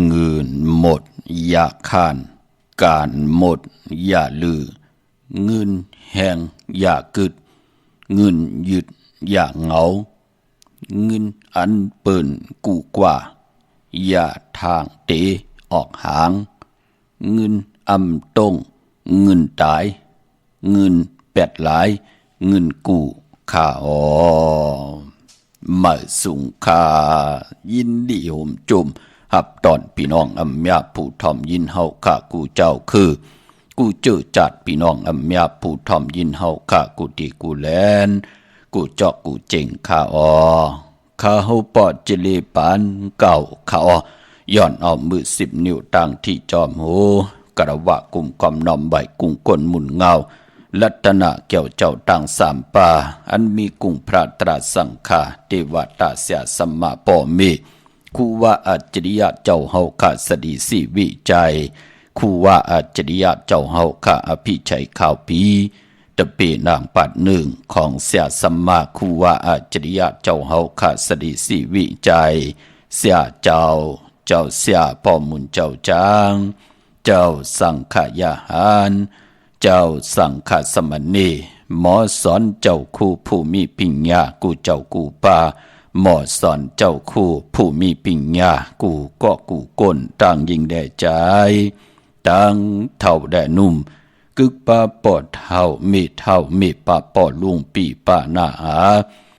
เงินหมดอย่าข้านการหมดอย่าลือเงินแหงอย่ากึดเงินยึดอย่าเหงาเงินอันเปิ่นกูกว่าอย่าทางเตออกหางเงินอำตงเงินตายเงินแปดหลายเงินกูข้ามาสุงคายินดีโหมจุมหับตอนพี่น้องอำยาผู้ทอมยินเฮาข้ากูเจ้าคือกูเจอจัดพี่น้องอำยาผู้ทอมยินเฮาข้ากูดีกูแลนกูจอกกูเจ๋งข้าข้าเฮาปอดเจเลปานเก่าข้าย้อนเอามือ10 นิ้วตั้งที่จอมหูกระวะกุมความนอมใบกุ้งก้นหมุนเงาลัตนะเกี่ยวเจ้าตั้ง3 ป่าอันมีกุ้งพระตราสังฆาเทวตาเสียสัมมาปอมีคูว่าอัจฉริยะเจ้าเฮาข้าสดีสิวิจัยคูว่าอัจฉริยะเจ้าเฮาข้าอภิชัยข่าวปีตะเปนางปัด1ของเสียสัมมาคูว่าอัจฉริยะเจ้าเฮาข้าสดีสิวิจัยเสียเจ้าเสียพ่อมุนเจ้าจางเจ้าสังฆยาหารเจ้าสังฆสมณีหมอสอนเจ้าคู่ผู้มีปัญญากูเจ้ากูป่าหมอสอนเจ้าคู่ผู้มีปัญญากูก็กูก้นต่างยิงแด่ใจต่างเท่าแด่นุ่มกึกป่าปอดเท่ามีเท่ามีป่าปอดลุงปีป่าหน้าหา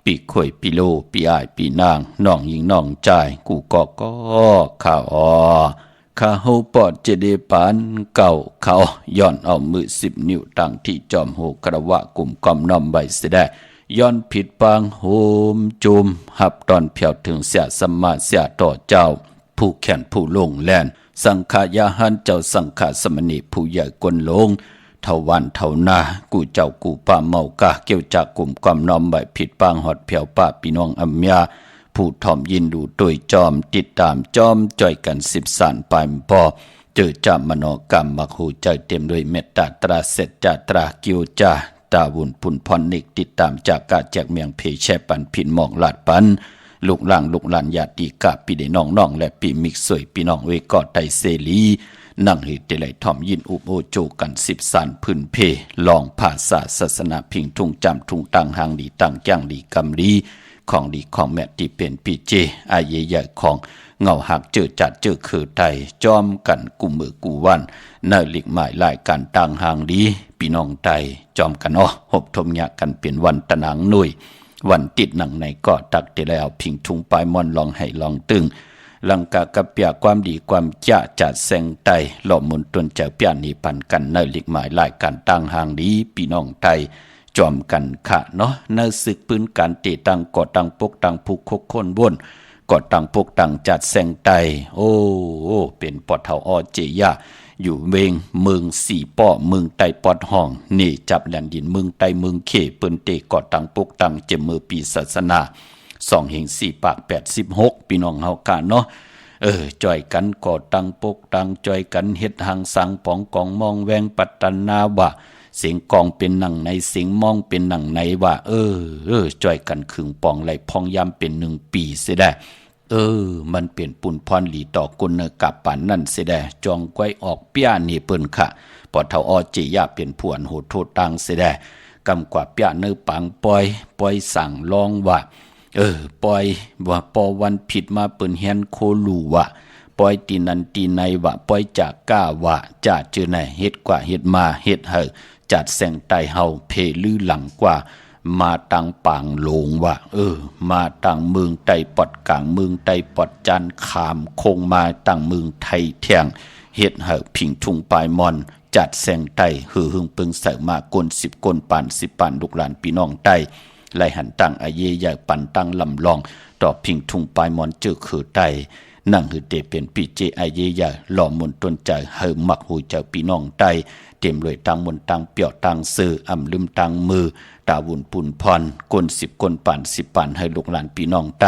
ปีข่อยปีโลปีอายปีนางน้องยิงน้องใจกูก็ข้าวข้าเฮาปอดเจเดปานเก่าเขาย้อนเอามือ10 นิ้วตั้งที่จอมโหกระวะกลุ่มกอมน้อมใบเสดย้อนผิดปางโหมจุมหับตอนเพียวถึงเสียสมมาเสียต่อเจ้าผู้แขนผู้ลงแลนสังขายาหันเจ้าสังฆสมณีผู้ใหญ่กวนลงเท่าวันเท่านากูเจ้ากูป่าเมากะเกี่ยวจากกลุ่มกอมน้อมใบผิดปางหอดเพียวป้าพี่น้องอัมยาผู้ทอมยินดูโดยจอมติดตามจอมจ่อยกัน10 สานปลายปอเจอจามโนกรรมมักหูใจเต็มด้วยเมตตาตราเสจจาตรากิวจาตาวุ่นพุ่นพรนิกติดตามจากกาแจกเมียงเพแช่ปันผินหมองลาดปันลูกหลางลูกหลานญาติกาปีเดน้องและปีมิกสวยพี่น้องเวกอดไทยเสรีนั่งหิตไหลทอมยินอุโบโจกัน10 สานพื้นเพลองภาษาศาสนาพิงทุ่งจำทุ่งตังหางดีตังจ้างดีกำลีของดีของแม่ที่เป็นปีเจอายใหญ่ของเงาหักเจอจัดเจอคือไทยจอมกันกูมือกูวันเนหลิกหมายลายการต่างหางดีพี่น้องไทยจอมกันหบทมยากันเปลี่ยนวันตะนางหนุ่ยวันติดหนังในก็ตักเตแล้วพิงทุงปลายมอนลองให้ลองตึงลังกากระเปียความดีความจะจัดแสงไตหล่อมุนตนเจ้าเปียนีปันกันเนหลิกหมายลายการต่างหางดีพี่น้องไทยจอมกันค่ะในศึกปืนการตีตังก่อตังปกตังผูกคกคนบนก่อตังปกตังจัดแสงไตโอ้เป็นปอดเท่าเจียอยู่เวงเมือง4 ป้อเมืองไตปอดห้องนี่จับแหลนดินเมืองไตเมืองเขปืนเตก่อตังปกตังเจมือปีศาสนา2 เฮง 4 ปาก 86พี่น้องเฮากะจ่อยกันก่อตังปกตังจ่อยกันเฮ็ดหังสังปองกองมองแวงปัตตนาว่าเสียงกองเป็นหนังในเสียงมองเป็นหนังในว่าจ่อยกันขึงปองไหลพองยำเป็น1 ปีเสียได้มันเป็นปุ่นพรหลีต่อกุนกับปานนั่นเสียได้จองก้อยออกเปียนี่เปิ้นค่ะปอเท่าจิยาเป็นผวนโหดโทษตังเสียได้กำกว่าเปียเนื้อปังปล่อยสั่งลองว่าปล่อยว่าปอวันผิดมาเปิ้นแฮนโคลูว่าปล่อยตีนันตีในว่าปล่อยจากก้าว่าจะเจอไหนเฮ็ดกว่าเฮ็ดมาเฮ็ดจัดแสงไตเฮาเพลือหลังกว่ามาตังปางโลงว่ามาตังเมืองไตปอดกลางเมืองไตปอดจันขามคงมาตังเมืองไทยแทงเฮ็ดพิงทุงปลายมอนจัดแสงไตหึงปึงใส่มากน10 กนปาน10 ปานลูกหลานพี่น้องไตไล่หันตังอาเยใหญ่ปันตังลำลองต่อพิงทุงปลายมอนเจอคือไตนั่งหือเตเป็นปีเจอาเยใหญ่หล่อมนตนใจมักหูเจ้าพี่น้องไตเต็มเลยตังมนตังเปียวตังซื้อลืมตังมือตาวุ่นปุ่นพรกน10 กนปาน10 ปานให้ลูกหลานพี่น้องไต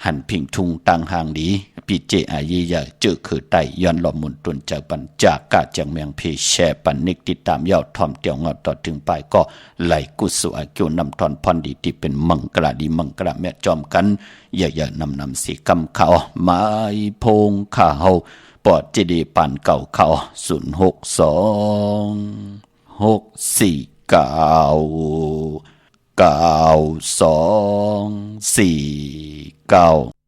หันพิงทุงตังหางดีปีเจอาเยใหญ่เจอคือไตย้อนหล่อมนตนใจปันจากกาจังเมียงเพแชปันนิกติดตามยอดทอมเตียวงอต่อถึงปลายก็ไหลกุศลเกี่ยวนำทอนพรดีที่เป็นมังกรดีมังกรแม่จอมกันอย่านำสีกำเขาไม้พงข้าเฮา ปอดจีดีปันเก่าเขา062-649-9249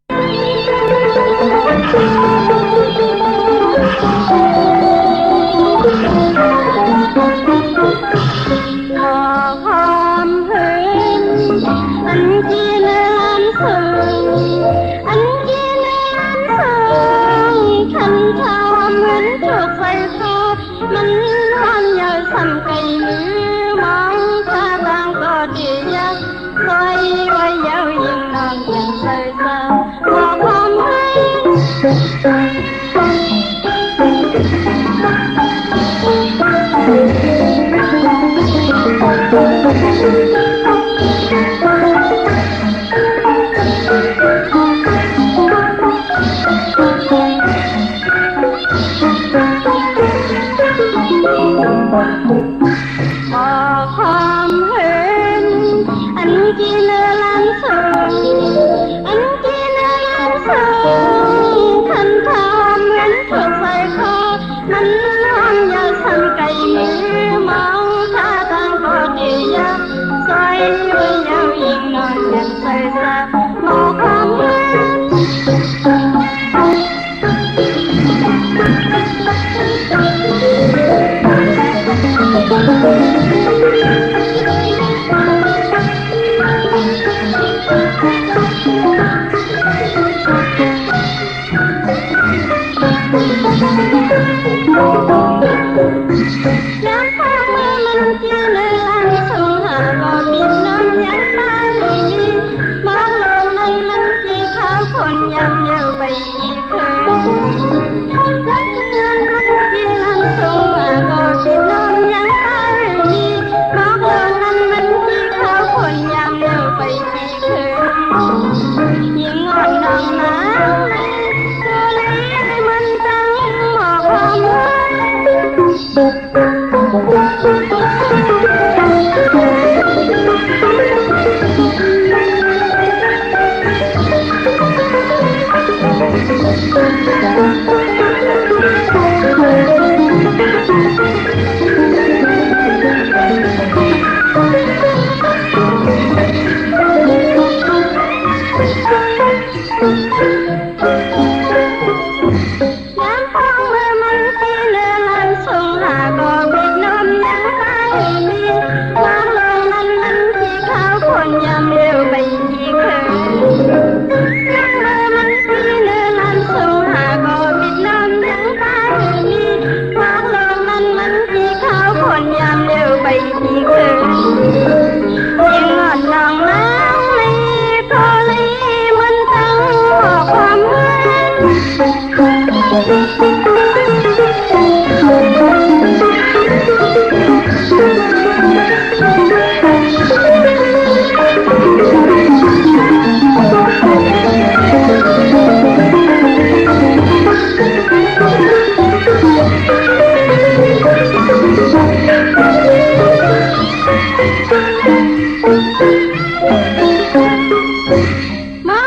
ม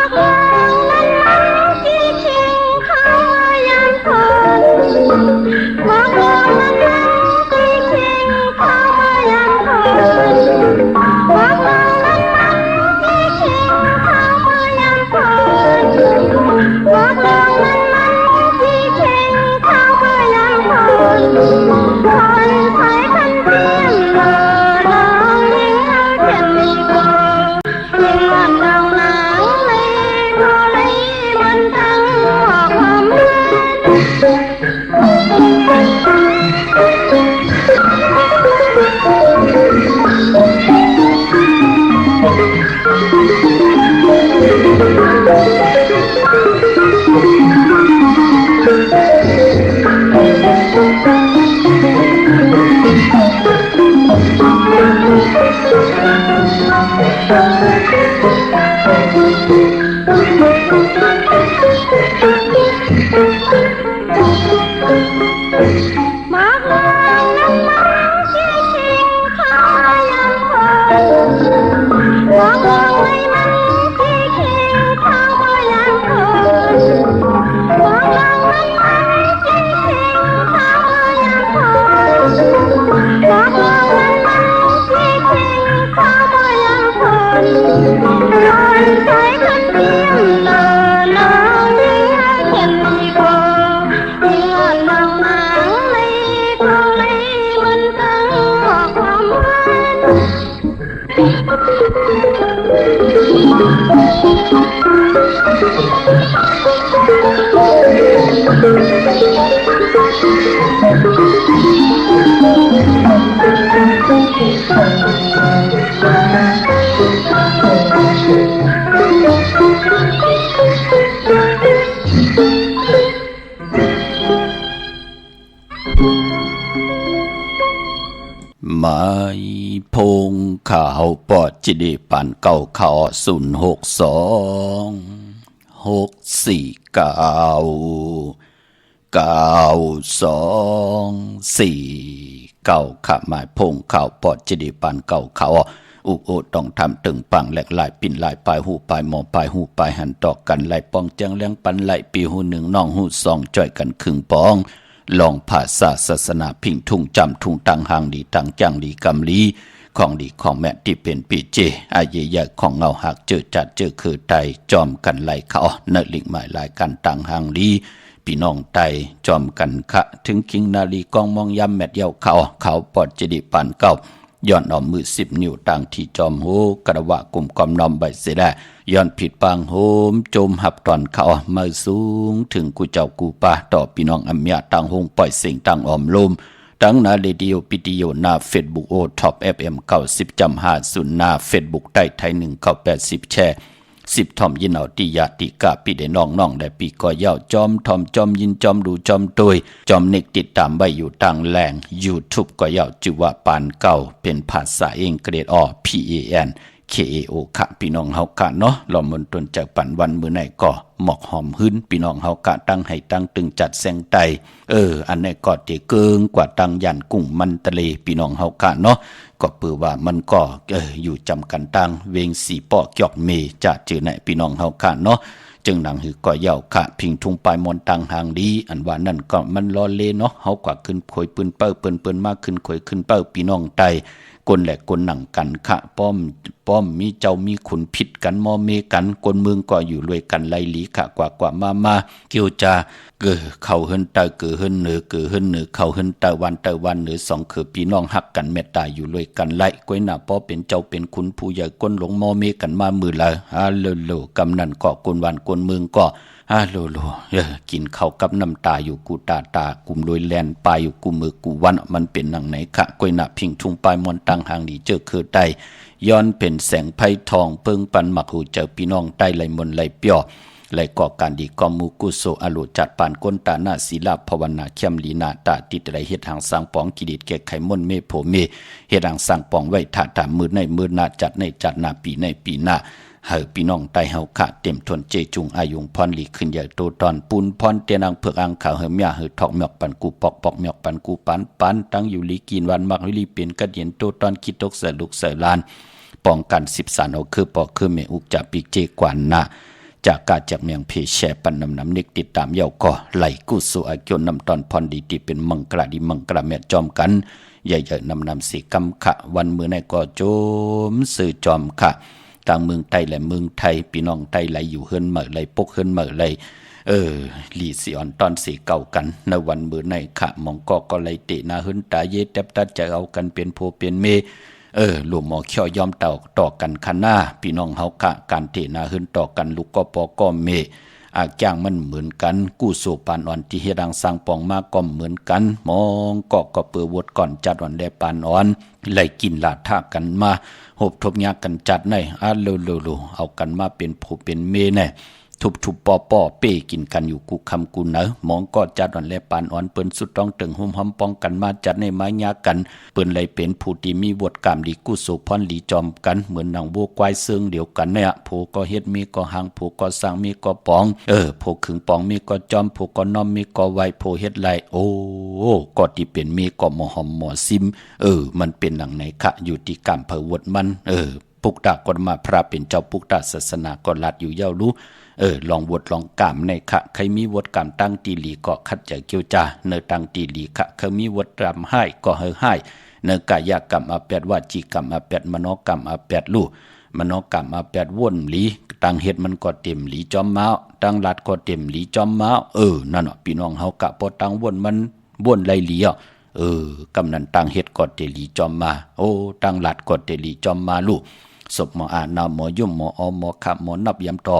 ไม่พงข่าวปอดจิดีปันเก่าข่าว062 649 92 4 9ขับหมายพงข่าวปอดจิดีปันเก่าข่าวอุกโอต้องทำตึงปังแหลกหลายปิ่นหลายปลายหูปลายหมอปลายหูปลายหันตอกกันไหลปองเจียงเลี้ยงปันไหลปีหูหนึ่งน้องหูสองจ่อยกันครึ่งปองลองภาษาศาสนาพิงทุ่งจำทุ่งตังหางดีตังจังดีกำลีของดีของแม่ที่เป็นปีเจอาเยยของเงาหักเจอจัดเจอคือไตจอมกันไหลเขาเนลิงหมายหลายกันตังหางดีพี่น้องไตจอมกันคะถึงคิงนาลีกองมองยำแมดเยาเขาปอดจดีปันเก่าย้อนเอามือ10 นิ้วต่างที่จอมโหกระวะกลุ่มกอมนอมใบเสดย้อนผิดปางโหมโจมหับตอนเขามาสูงถึงกูเจ้ากูป่าต่อพี่น้องอัมยาต่างหงปล่อยเสียงต่างออมลมตั้งนาเรดิโอปิติโยนาเฟซบุ๊กโอท็อปFM 90.50นาเฟซบุ๊กใต้ไทย1980แชร์10ทอมยินเอาติยาติกาปีได้น้องได้ปีก็เย้าจอมทอมจอมยินจอมดูจอมตุยจอมเน็กติดตามไว้อยู่ต่างแหล่ง YouTube ก็เย้าจื่อว่าปานเก่าเป็นภาษาอังกฤษPAN KAO ค่ะพี่น้องเฮากะเนาะลอมนต้นจากปันวันมื้อไหนก็หมอกหอมหื้นพี่น้องเฮากะตั้งให้ตั้งตึงจัดแสงไตอันไหนก็เตเกิงกว่าตั้งยันกุ้งมันทะเลพี่น้องเฮากะเนาะก็เปือว่ามันก็อยู่จำกันตั้งเวงสีปอกยอกเมจะเจอไหนพี่น้องเฮากะเนาะจึงหนังหือก็เย้าค่ะพิงทุงปลายมนตังหางดีอันว่านั่นก็มันล้อเลเนาะเฮากว่าขึ้นข่อยปืนเปิ้นมากขึ้นข่อยขึ้นเป้าพี่น้องไตกนแหละกนหนังกันค่ะป้อมมีเจ้ามีขุนผิดกันมอเมกันกนเมืองก็อยู่รวยกันไล่หลีค่ะกว่ามาเกี่ยวจะเข้าเฮินตาเหินเหนือเข้าเฮินตาวันเหนือ2คือพี่น้องหักกันเมตตาอยู่รวยกันไล่ก้อยหน้าป้อเป็นเจ้าเป็นขุนผู้ใหญ่กนหลงมอเมกันมามือละโลกำนันก็กนวันกนเมืองก็โลกินข้าวกับน้ำตาอยู่กูตากุมลอยแลนปลายอยู่กูมือกูวันมันเป็นหนังไหนคะก้อยหน้าพิงทุงปลายมอนตังหางดีเจอคือใต้ย้อนเป็นแสงไพ่ทองเปิงปันหมักหูเจอพี่น้องใต้ไหลมนไหลเปียวไหลก่อการดีกอมูกุโซอโลจัดปานก้นตาหน้าศีลาภาวนาเข้มลีนาตาติดไรเฮ็ดหางสร้างปองกิเลสแก้ไขมนเมโผเมเฮ็ดหางสร้างปองไว้ถามือในมือหน้าจัดในจัดหน้าปีในปีหน้าเฮาพี่น้องไตเฮาขะเต็มทนเจจุงอายุงพรหลีขึ้นใหญ่โตตอนปูนพรเตนังเผือกอังขาวเฮมยาเฮทอกหมอกปันกูปอกหมอกปันกูปันตั้งอยู่ลีกินวันมักลีเป็นกระเดียนโตตอนคิดตกเสลุกเสลานป้องกัน10สารเอาคือปอกคือเมอุกจะปิกเจกวนนะจากกาจากเมียงเพแชปันน้ำเน็กติดตามเยาก็ไหลกุสุอาเกียวนำตอนพรดีติเป็นมังกราดีมังกราแม่จอมกันใหญ่ๆนำสีกำขะวันมื้อในก็โจมสื่อจอมขะต่างเมืองไทยและเมืองไทยพี่น้องไทยไหลอยู่เฮิรนเหม่อไหลปกเฮิรนเหม่อไหลหลีสีอ่อนตอนสีเก่ากันในวันมื้อในขะมองก็ไหลเตะนาเฮิรนตาเยแตบตัดจะเอากันเป็นโพเป็นเมหลวงหมอเขี้ยวยอมต่อกันคันหน้าพี่น้องเฮากะการเตนาขึ้นต่อกันลูกก็ปอก็เมอากจ้างมันเหมือนกันกู้โซปานอ่อนที่เฮดังสร้างปองมาก็เหมือนกันมองก็เปื้อวดก่อนจัดอ่อนแลปานอ่อนไล่กินลาดท่ากันมาหบทบยากันจัดในโลเอากันมาเป็นผู้เป็นเมแน่ทุบปอเป้กินกันอยู่กูคำกูเนอมองก็จัดอ่อนแลปานอ่อนเปิ้นสุดต้องตึงหุ่มหอมป้องกันมาจัดในไม้ยากันเปิ้นเลยเป็นผู้ที่มีวดกามดีกู้โสพรหลีจอมกันเหมือนนางวัวควายเซิงเดียวกันเนี่ยผู้ก็เฮ็ดมีก็หังผู้ก็สร้างมีก็ปองผู้ขึงปองมีก็จอมผู้ก็น้อมมีก็ไวผู้เฮ็ดไรโอ้ก็ที่เป็นมีก็หมอหอมหมอซิมมันเป็นหนังไหนคะอยู่ที่กามเผวดมันปุกตากฎมาพระเป็นเจ้าปุกตาศาสนาก็ลัดอยู่เย้ารู้ลองวดลองกามในคะใครมีวดกามตั้งตีหลีก็คัดใจเกี่ยวจาเนตั้งตีหลีคะเคยมีวดรำให้ก็ให้เนกายกรรมอาแปดวาจีกรรมอาแปดมโนกรรมอาแปดลู่มโนกรรมอาแปดว่นหลีตั้งเฮ็ดมันก็เต็มหลีจอมเมาตั้งลัดก็เต็มหลีจอมเมานั่นเนาะพี่น้องเฮากะพอตั้งว่นมันว่นไหลหลีกำนันตั้งเฮ็ดก็เตหลีจอมมาตั้งลัดก็เตหลีจอมมาลู่ ศพหมออานาหมอย่มหมออหมอขับหมอนับยำต่อ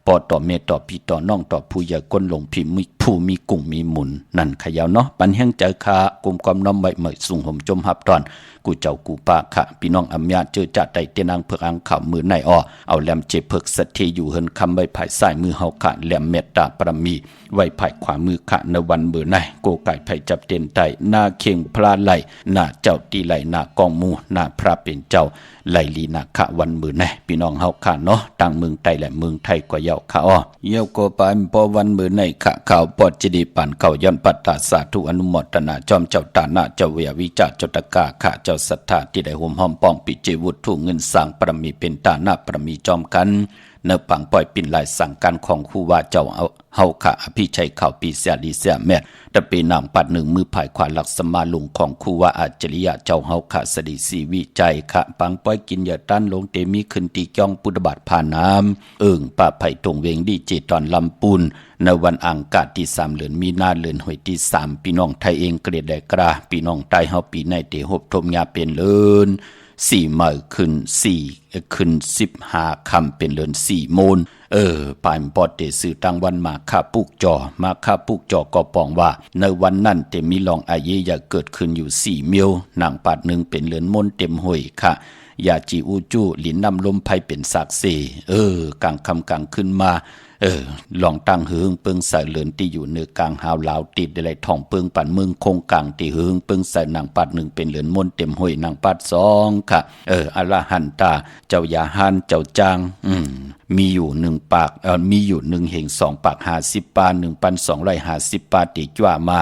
ปอต่อเมต่อพี่ต่อน้องต่อผู้ใหญ่ก้นลงพิมพ์ผู้มีกุ้งมีหมุนนั่นขยาวเนาะปันแห้งใจคากลมความน้อมใบเหมยสูงห่มจมหับตอนกูเจ้ากูป้าค่ะพี่น้องอำญาเจอจัดไตเตนังเพิกอังข่าวมือในอ้อเอาแหลมเจ็บเพิกสัตเทอยู่เฮินคำใบไผ่สายมือเฮาค่ะแหลมเมตตาปรมีไว้ไผ่ขวามือค่ะในวันมือในโกไก่ไผ่จับเต็นไตหน้าเข่งพลาไหลหน้าเจ้าตีไหลหน้ากองมูหน้าพระเป็นเจ้าไหลลีนาค่ะวันมือในพี่น้องเฮาค่ะเนาะต่างเมืองไทยและเมืองไทยกว่าเยาค่ะอ้อเยาก็ไปพอวันมือในค่ะข่าวปอดจิดีปันเก่าย้อนปัตตาสาธุอนุโมทนาจอมเจ้าตาหน้าเจ้าเวียวิจารเจ้าตะกาค่ะเจ้าศรัทธาที่ได้ห่มห้อมป้องปิเจวุฒิเงินสร้างปรมีเป็นตาหน้าปรมีจอมกันเนื้อปังปล่อยปิ่นลายสั่งการของคู่ว่าเจ้าเฮาค่ะอภิชัยข่าวปีเสียดีเสียแม่ตะปีนางปัดหนึ่งมือภายขวาหลักสมาลุงของคู่ว่าอาจริยะเจ้าเฮาค่ะสดีสีวิจัยค่ะปังปล่อยกินอย่าต้านลงเตมีขึ้นตีจ้องปุตบาทผ่านน้ำป่าไผ่ตรงเวงดีเจตอนลำปูนในวันอังคารที่3เดือนมีนาเดือนหวยที่3พี่น้องไทยเองเกลียดได้กระพี่น้องไทยเฮาปีในเตหบทมยาเป็นเลิน4มื้อขึ้น15ค่ำเป็นเดือน4โมงปานปอดเตสื่อตั้งวันมาค่าปุกจอมาค่าปุกจอก็ปองว่าในวันนั้นเตมีลองอาเยยาเกิดขึ้นอยู่4มิลนางปาดหนึ่งเป็นเลือนมนเต็มห้วยค่ะยาจีอูจูหลินนำลมไผเป็นสากเสกลางคำกลางขึ้นมาลองตั้งหึงเปิงใส่เลือนที่อยู่เนื้อกลางหาวลาวติดได้ท่องเปิงปันเมืองคงกลางที่หึงเปิงใส่นางปัดหนึ่งเป็นเลือนมนเต็มห้วยนางปัด2ค่ะอรหันตาเจ้ายาหันเจ้าจางมีอยู่1ปากมีอยู่1เหง2ปาก50ปา 1,250 ปาติจ้ามา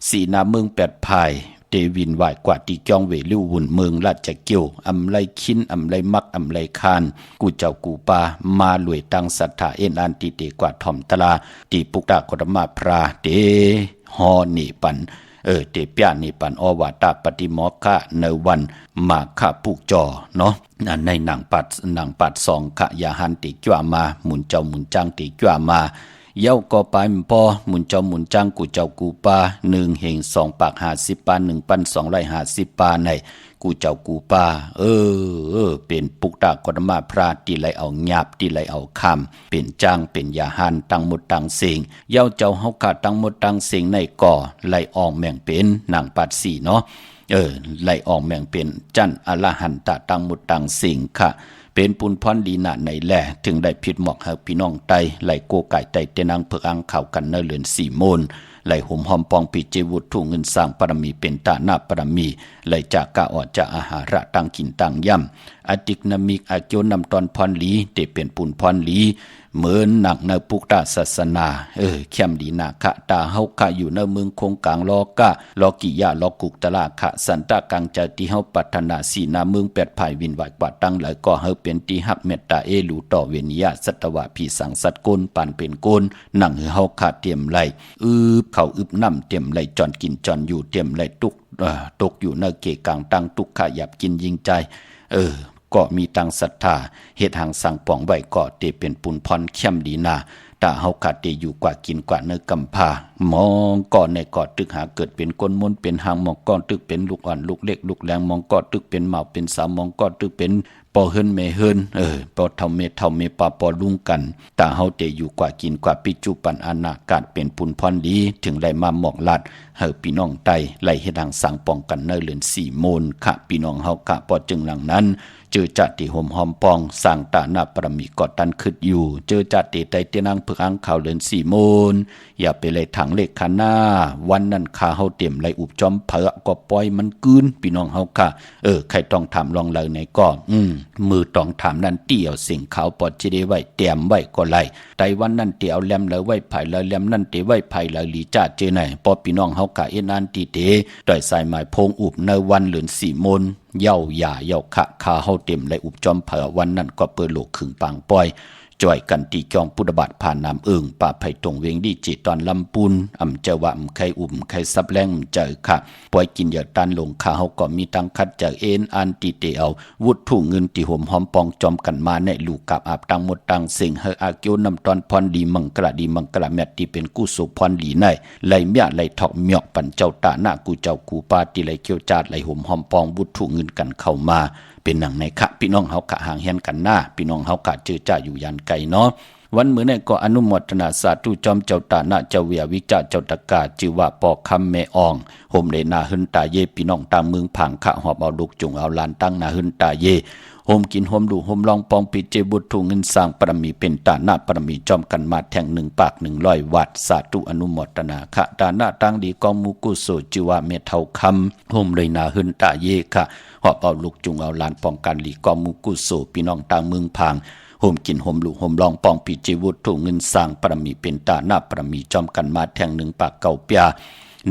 สีนาเมือง8ภายเตวินไหวกว่าตีจองเวลิววุ่นเมืองราชเกียวอำไลคินอำไลมักอำไลคานกูเจ้ากูปามาหลวยตังศรัทธาเอ็นอันติเตกว่าถ่อมตลาตีปุกตากฎมาพราเตฮอนีปันเตเปียนีปันอวาตาปฏิโมฆะในวันมาฆะปุกจอเนาะในหนังปัด2ขะยาหันติจ้ามาหมุนเจ้าหมุนจังติจ้ามาเย้าก็ไปพอหมุนเจ้าหมุนจังกูเจ้ากูปา1เหง2ปาก50ปา 1,250 ปาในกูเจ้ากูปาเป็นปุกตากฎมาพระที่ไหลเอาหยาบที่ไหลเอาคำเป็นจ้างเป็นยาหันตั้งหมดตั้งเสียงเย้าเจ้าเฮาขาดตั้งหมดตั้งเสียงในก่อไหลออกแม่งเป็นนางปัด4เนาะไหลออกแม่งเป็นจันอรหันตะตั้งหมดตั้งเสียงค่ะเป็นปุนพรดีนาในแหล่ถึงได้ผิดหมอกให้พี่น้องไตไหลโกไก่ไตเตนังเพิกอังข่าวกันในเลือน4โมงไหลห่มหอมปองปิเจวุฒิเงินสร้างปรมีเป็นตาหน้าปรมีไหลจากกะออจากอาหาระตั้งกินตั้งย่ำอติกนามิกอาเกียวนำตอนพรลีเตเป็นปุนพรลีเหมือนหนักในปุกตาศาสนาเข้มดีนาคะตาเฮาคะอยู่ในเมืองคงกลางลอกะลอกิยาลอกุกตะลาคะสันตะกังใจที่เฮาปัฒนาสีนาเมือง8ภายวินไหวกว่าตั้งหลายก็เฮาเป็นที่ฮักเมตตาลูต่อเวนิยาสัตวะผีสังสัตว์กลปันเป็นกลหนังเฮาคะเตรียมไหลเข้าน้ำเตรียมไหลจอนกินจอนอยู่เตรียมไหลตกอยู่ในเกกลางตั้งทุกขะหยับกินยิงใจก็มีตังศรัทธาเฮ็ดหางสั่งป่องไว้ก็เตเป็นปุนพรเข้มดีนาตาเฮาขาดเตอยู่กว่ากินกว่าเนื้อกำพามองก่อนในก่อตึกหาเกิดเป็นก้นมนเป็นหางมองก่อนตึกเป็นลูกอ่อนลูกเล็กลูกแรงมองก่อตึกเป็นเหมาเป็นสาวมองก่อตึกเป็นปอเฮินเมเฮินปอเท่าเมปาปอลุงกันตาเฮาเตอยู่กว่ากินกว่าปิจุปันอนาคาดเป็นปุนพรดีถึงได้มาหมอกลัดเฮาพี่น้องไตไหลเฮ็ดหางสั่งป้องกันในเลือน4โมงค่ะพี่น้องเฮากะปอจึงหลังนั้นเจอจัดที่ห่มหอมปองสร้างตาหน้าปรมีกอดตันขึ้นอยู่เจอจัดที่ไตเตนังเพึกอังข่าวเลือน4โมงอย่าไปเลยถังเลขคาหน้าวันนั้นข้าเฮาเตรียมไหลอุบจอมเผอก็ปล่อยมันกืนพี่น้องเฮาค่ะใครต้องถามลองเลยในก็มือต้องถามนั่นเตี่ยวสิ่งขาวปอดจะได้ไว้เตรียมไว้ก็ไล่แต่วันนั้นเตี่ยวแลมเลยไว้ไผ่เลยแลมนั่นเตไว้ไผ่เลยหลีจ้าเจไหนพอพี่น้องเฮากะเอ็นอันตีเตต่อยสายหมายพงอุบในวันเลือน4โมงเย้าหย่าเย้าขะคาเฮาเต็มไหลอุบจอมเผอวันนั้นก็เปิดโลกขึงปางปอยจ่อยกันตีจองปุตบาทผ่านน้ำป่าไผ่ตรงเวงดีจิตตอนลำปูนเจวะไข่ไข่ซับแรงเจอค่ะปล่อยกินเหยื่อตันลงขาเฮาก็มีตังคัดจากเอ็นอันตีเตเอาวุฒุเงินตีห่มหอมปองจอมกันมาในลูกกับอาบตังหมดตังเสียงเฮออาเกียวนำตอนพรดีมังกระดีมังกระแมตที่เป็นกู้สุพรดีในไหลเมียไหลถอกเมียกปั่นเจ้าตาหน้ากูเจ้ากูปาตีไหลเกียวจาดไหลห่มหอมปองวุฒุเงินกันเข้ามา เป็นหนังในคะพี่น้องเฮากะห่างเฮียนกันหน้าพี่น้องเฮากะเจอจ้าอยู่ยันไกลเนาะวันมื้อนี้ก็อนุโมทนาสาธุจอมเจ้าตานะเจ้าเวียวิจาเจ้าตะกาจิว่าปอคำแม่อองโฮมเลนาหึนตาเยพี่น้องตามเมืองผังคะหอบเอาลูกจุงเอาลานตั้งนาหึนตาเยโฮมกินโฮมดูโฮมลองปองปิเจบุตรถุงเงินสร้างปรมีเป็นตานะปรมีจอมกันมาแทง1 ปาก100 วัตต์สาธุอนุโมทนาคะตานะตั้งดีกองมุกุโสจิว่าเมเท่าคำโฮมเลยนาหึนตาเยค่ะหอบเอาลูกจุงเอาลานปองกันหลีกองมุกุโสพี่น้องตามเมืองผังโฮมกินโฮมลูกโฮมลองปองปิเจวุตรถุงเงินสร้างปรมีเป็นตานะปรมีจอมกันมาแทง1 ปาก9 เปีย